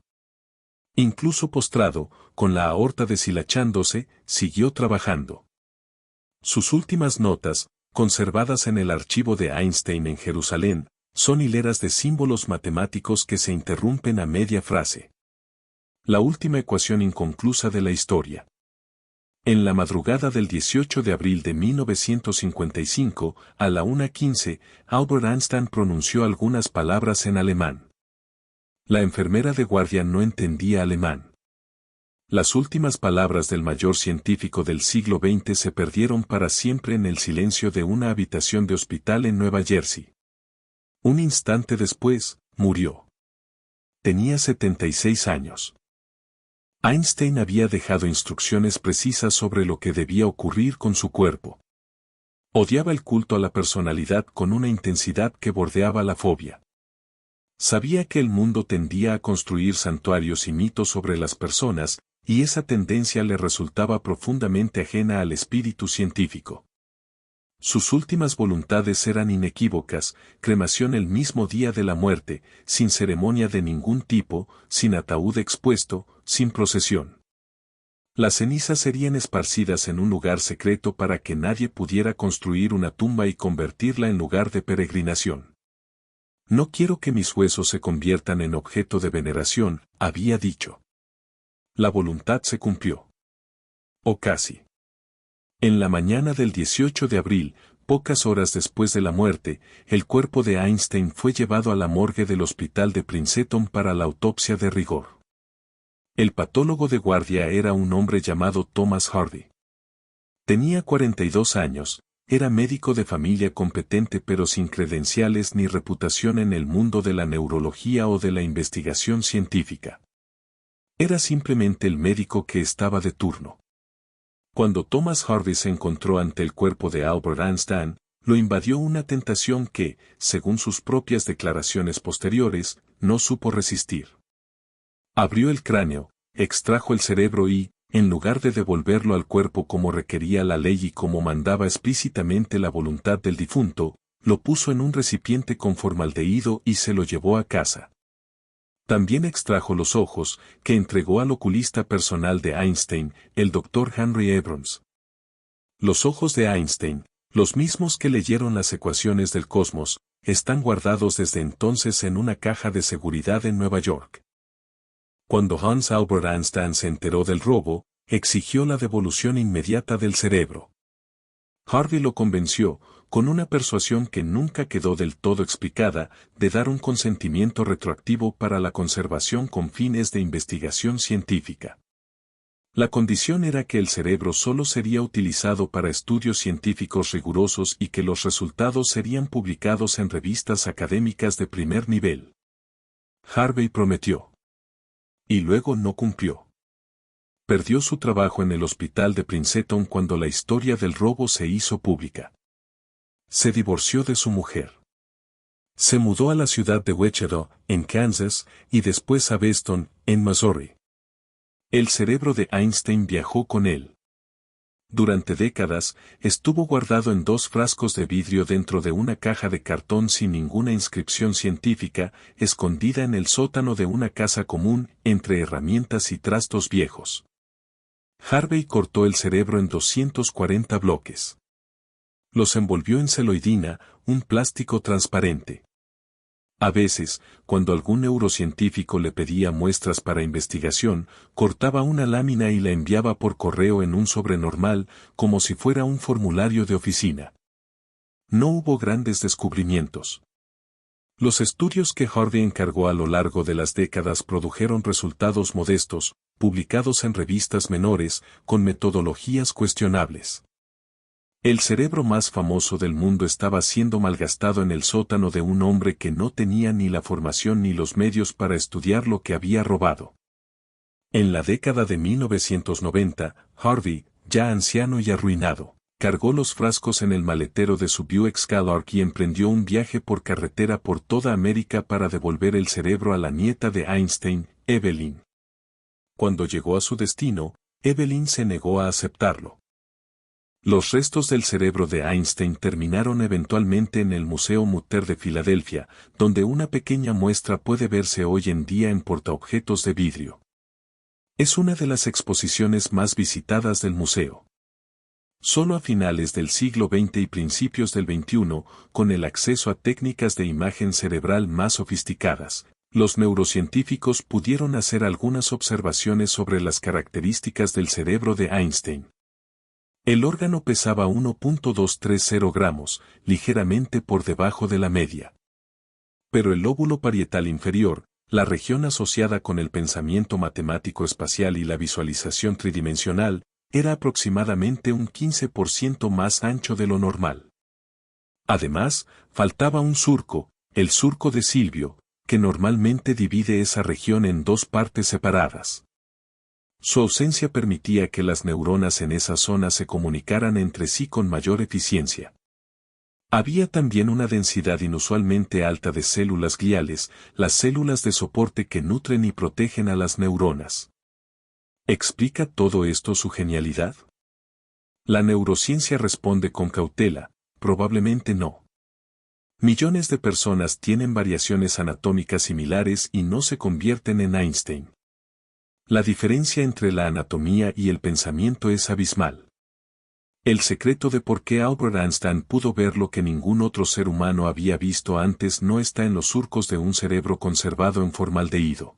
Incluso postrado, con la aorta deshilachándose, siguió trabajando. Sus últimas notas, conservadas en el archivo de Einstein en Jerusalén, son hileras de símbolos matemáticos que se interrumpen a media frase. La última ecuación inconclusa de la historia. En la madrugada del 18 de abril de 1955, a la 1:15, Albert Einstein pronunció algunas palabras en alemán. La enfermera de guardia no entendía alemán. Las últimas palabras del mayor científico del siglo XX se perdieron para siempre en el silencio de una habitación de hospital en Nueva Jersey. Un instante después, murió. Tenía 76 años. Einstein había dejado instrucciones precisas sobre lo que debía ocurrir con su cuerpo. Odiaba el culto a la personalidad con una intensidad que bordeaba la fobia. Sabía que el mundo tendía a construir santuarios y mitos sobre las personas, y esa tendencia le resultaba profundamente ajena al espíritu científico. Sus últimas voluntades eran inequívocas: cremación el mismo día de la muerte, sin ceremonia de ningún tipo, sin ataúd expuesto, sin procesión. Las cenizas serían esparcidas en un lugar secreto para que nadie pudiera construir una tumba y convertirla en lugar de peregrinación. No quiero que mis huesos se conviertan en objeto de veneración, había dicho. La voluntad se cumplió. O casi. En la mañana del 18 de abril, pocas horas después de la muerte, el cuerpo de Einstein fue llevado a la morgue del hospital de Princeton para la autopsia de rigor. El patólogo de guardia era un hombre llamado Thomas Harvey. Tenía 42 años, era médico de familia competente pero sin credenciales ni reputación en el mundo de la neurología o de la investigación científica. Era simplemente el médico que estaba de turno. Cuando Thomas Harvey se encontró ante el cuerpo de Albert Einstein, lo invadió una tentación que, según sus propias declaraciones posteriores, no supo resistir. Abrió el cráneo, extrajo el cerebro y, en lugar de devolverlo al cuerpo como requería la ley y como mandaba explícitamente la voluntad del difunto, lo puso en un recipiente con formaldehído y se lo llevó a casa. También extrajo los ojos, que entregó al oculista personal de Einstein, el Dr. Henry Abrams. Los ojos de Einstein, los mismos que leyeron las ecuaciones del cosmos, están guardados desde entonces en una caja de seguridad en Nueva York. Cuando Hans Albert Einstein se enteró del robo, exigió la devolución inmediata del cerebro. Harvey lo convenció, con una persuasión que nunca quedó del todo explicada, de dar un consentimiento retroactivo para la conservación con fines de investigación científica. La condición era que el cerebro solo sería utilizado para estudios científicos rigurosos y que los resultados serían publicados en revistas académicas de primer nivel. Harvey prometió. Y luego no cumplió. Perdió su trabajo en el hospital de Princeton cuando la historia del robo se hizo pública. Se divorció de su mujer. Se mudó a la ciudad de Wichita, en Kansas, y después a Beston, en Missouri. El cerebro de Einstein viajó con él. Durante décadas, estuvo guardado en 2 frascos de vidrio dentro de una caja de cartón sin ninguna inscripción científica, escondida en el sótano de una casa común, entre herramientas y trastos viejos. Harvey cortó el cerebro en 240 bloques. Los envolvió en celoidina, un plástico transparente. A veces, cuando algún neurocientífico le pedía muestras para investigación, cortaba una lámina y la enviaba por correo en un sobre normal, como si fuera un formulario de oficina. No hubo grandes descubrimientos. Los estudios que Harvey encargó a lo largo de las décadas produjeron resultados modestos, publicados en revistas menores, con metodologías cuestionables. El cerebro más famoso del mundo estaba siendo malgastado en el sótano de un hombre que no tenía ni la formación ni los medios para estudiar lo que había robado. En la década de 1990, Harvey, ya anciano y arruinado, cargó los frascos en el maletero de su Buick Skylark y emprendió un viaje por carretera por toda América para devolver el cerebro a la nieta de Einstein, Evelyn. Cuando llegó a su destino, Evelyn se negó a aceptarlo. Los restos del cerebro de Einstein terminaron eventualmente en el Museo Mutter de Filadelfia, donde una pequeña muestra puede verse hoy en día en portaobjetos de vidrio. Es una de las exposiciones más visitadas del museo. Solo a finales del siglo XX y principios del XXI, con el acceso a técnicas de imagen cerebral más sofisticadas, los neurocientíficos pudieron hacer algunas observaciones sobre las características del cerebro de Einstein. El órgano pesaba 1.230 gramos, ligeramente por debajo de la media. Pero el lóbulo parietal inferior, la región asociada con el pensamiento matemático espacial y la visualización tridimensional, era aproximadamente un 15% más ancho de lo normal. Además, faltaba un surco, el surco de Silvio, que normalmente divide esa región en 2 partes separadas. Su ausencia permitía que las neuronas en esa zona se comunicaran entre sí con mayor eficiencia. Había también una densidad inusualmente alta de células gliales, las células de soporte que nutren y protegen a las neuronas. ¿Explica todo esto su genialidad? La neurociencia responde con cautela, probablemente no. Millones de personas tienen variaciones anatómicas similares y no se convierten en Einstein. La diferencia entre la anatomía y el pensamiento es abismal. El secreto de por qué Albert Einstein pudo ver lo que ningún otro ser humano había visto antes no está en los surcos de un cerebro conservado en formaldehído.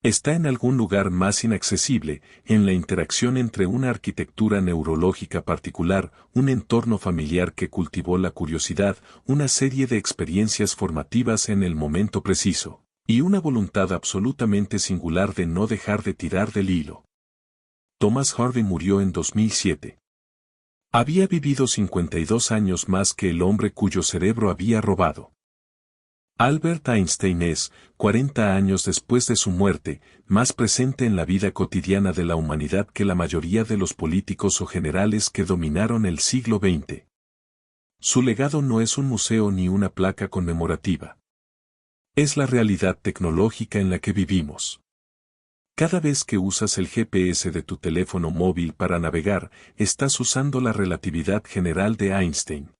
Está en algún lugar más inaccesible, en la interacción entre una arquitectura neurológica particular, un entorno familiar que cultivó la curiosidad, una serie de experiencias formativas en el momento preciso, y una voluntad absolutamente singular de no dejar de tirar del hilo. Thomas Harvey murió en 2007. Había vivido 52 años más que el hombre cuyo cerebro había robado. Albert Einstein es, 40 años después de su muerte, más presente en la vida cotidiana de la humanidad que la mayoría de los políticos o generales que dominaron el siglo XX. Su legado no es un museo ni una placa conmemorativa. Es la realidad tecnológica en la que vivimos. Cada vez que usas el GPS de tu teléfono móvil para navegar, estás usando la relatividad general de Einstein.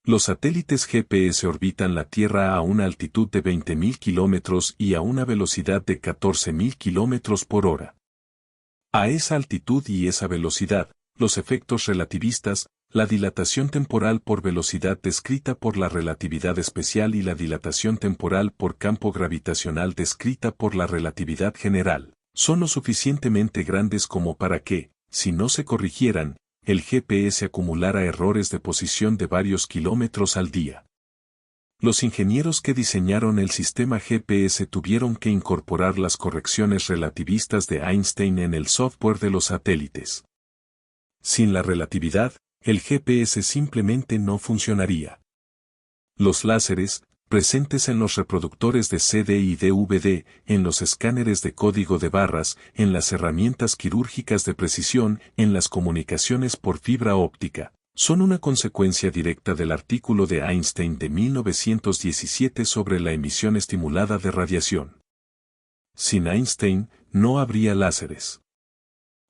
Los satélites GPS orbitan la Tierra a una altitud de 20.000 kilómetros y a una velocidad de 14.000 kilómetros por hora. A esa altitud y esa velocidad, los efectos relativistas, la dilatación temporal por velocidad descrita por la relatividad especial y la dilatación temporal por campo gravitacional descrita por la relatividad general, son lo suficientemente grandes como para que, si no se corrigieran, el GPS acumulara errores de posición de varios kilómetros al día. Los ingenieros que diseñaron el sistema GPS tuvieron que incorporar las correcciones relativistas de Einstein en el software de los satélites. Sin la relatividad, el GPS simplemente no funcionaría. Los láseres, presentes en los reproductores de CD y DVD, en los escáneres de código de barras, en las herramientas quirúrgicas de precisión, en las comunicaciones por fibra óptica, son una consecuencia directa del artículo de Einstein de 1917 sobre la emisión estimulada de radiación. Sin Einstein, no habría láseres.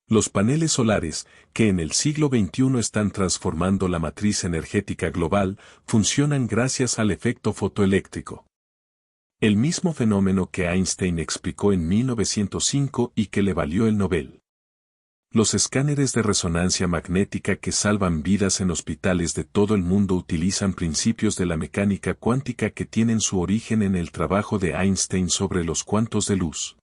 Los paneles solares, que en el siglo XXI están transformando la matriz energética global, funcionan gracias al efecto fotoeléctrico. El mismo fenómeno que Einstein explicó en 1905 y que le valió el Nobel. Los escáneres de resonancia magnética que salvan vidas en hospitales de todo el mundo utilizan principios de la mecánica cuántica que tienen su origen en el trabajo de Einstein sobre los cuantos de luz.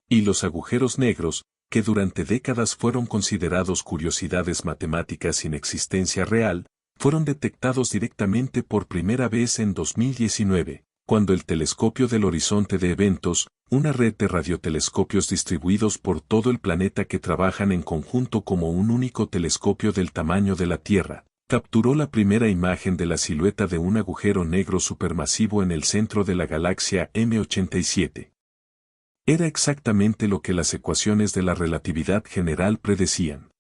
Y los agujeros negros, que durante décadas fueron considerados curiosidades matemáticas sin existencia real, fueron detectados directamente por primera vez en 2019, cuando el Telescopio del Horizonte de Eventos, una red de radiotelescopios distribuidos por todo el planeta que trabajan en conjunto como un único telescopio del tamaño de la Tierra, capturó la primera imagen de la silueta de un agujero negro supermasivo en el centro de la galaxia M87. Era exactamente lo que las ecuaciones de la relatividad general predecían.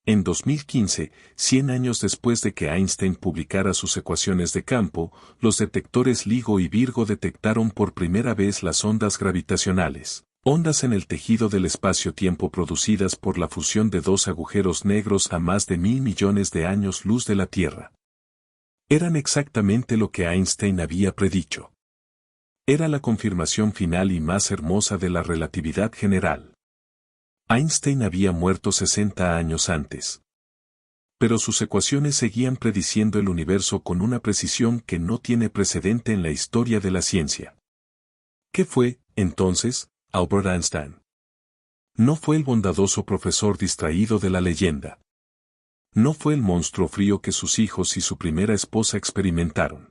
En 2015, 100 años después de que Einstein publicara sus ecuaciones de campo, los detectores LIGO y Virgo detectaron por primera vez las ondas gravitacionales, ondas en el tejido del espacio-tiempo producidas por la fusión de dos agujeros negros a más de 1.000 millones de años luz de la Tierra. Eran exactamente lo que Einstein había predicho. Era la confirmación final y más hermosa de la relatividad general. Einstein había muerto 60 años antes. Pero sus ecuaciones seguían prediciendo el universo con una precisión que no tiene precedente en la historia de la ciencia. ¿Qué fue, entonces, Albert Einstein? No fue el bondadoso profesor distraído de la leyenda. No fue el monstruo frío que sus hijos y su primera esposa experimentaron.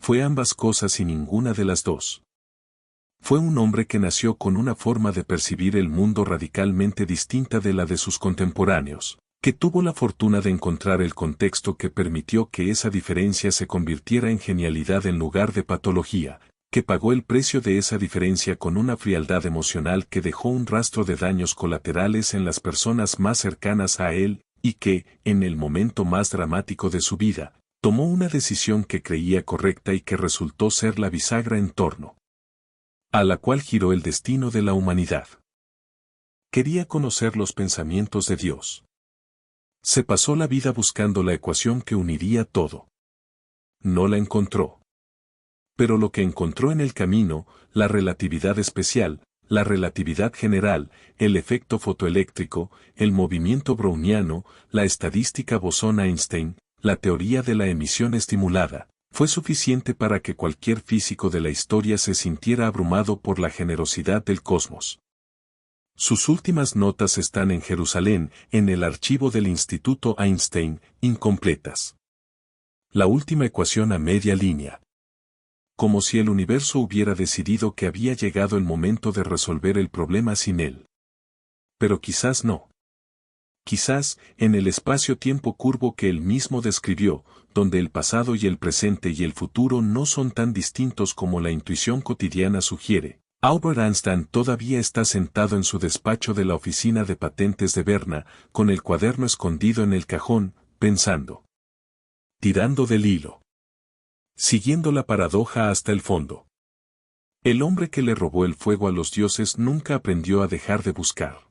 Fue ambas cosas y ninguna de las dos. Fue un hombre que nació con una forma de percibir el mundo radicalmente distinta de la de sus contemporáneos, que tuvo la fortuna de encontrar el contexto que permitió que esa diferencia se convirtiera en genialidad en lugar de patología, que pagó el precio de esa diferencia con una frialdad emocional que dejó un rastro de daños colaterales en las personas más cercanas a él, y que, en el momento más dramático de su vida, tomó una decisión que creía correcta y que resultó ser la bisagra en torno a la cual giró el destino de la humanidad. Quería conocer los pensamientos de Dios. Se pasó la vida buscando la ecuación que uniría todo. No la encontró. Pero lo que encontró en el camino, la relatividad especial, la relatividad general, el efecto fotoeléctrico, el movimiento browniano, la estadística bosón-Einstein, la teoría de la emisión estimulada, fue suficiente para que cualquier físico de la historia se sintiera abrumado por la generosidad del cosmos. Sus últimas notas están en Jerusalén, en el archivo del Instituto Einstein, incompletas. La última ecuación a media línea. Como si el universo hubiera decidido que había llegado el momento de resolver el problema sin él. Pero quizás no. Quizás, en el espacio-tiempo curvo que él mismo describió, donde el pasado y el presente y el futuro no son tan distintos como la intuición cotidiana sugiere, Albert Einstein todavía está sentado en su despacho de la oficina de patentes de Berna, con el cuaderno escondido en el cajón, pensando. Tirando del hilo. Siguiendo la paradoja hasta el fondo. El hombre que le robó el fuego a los dioses nunca aprendió a dejar de buscar.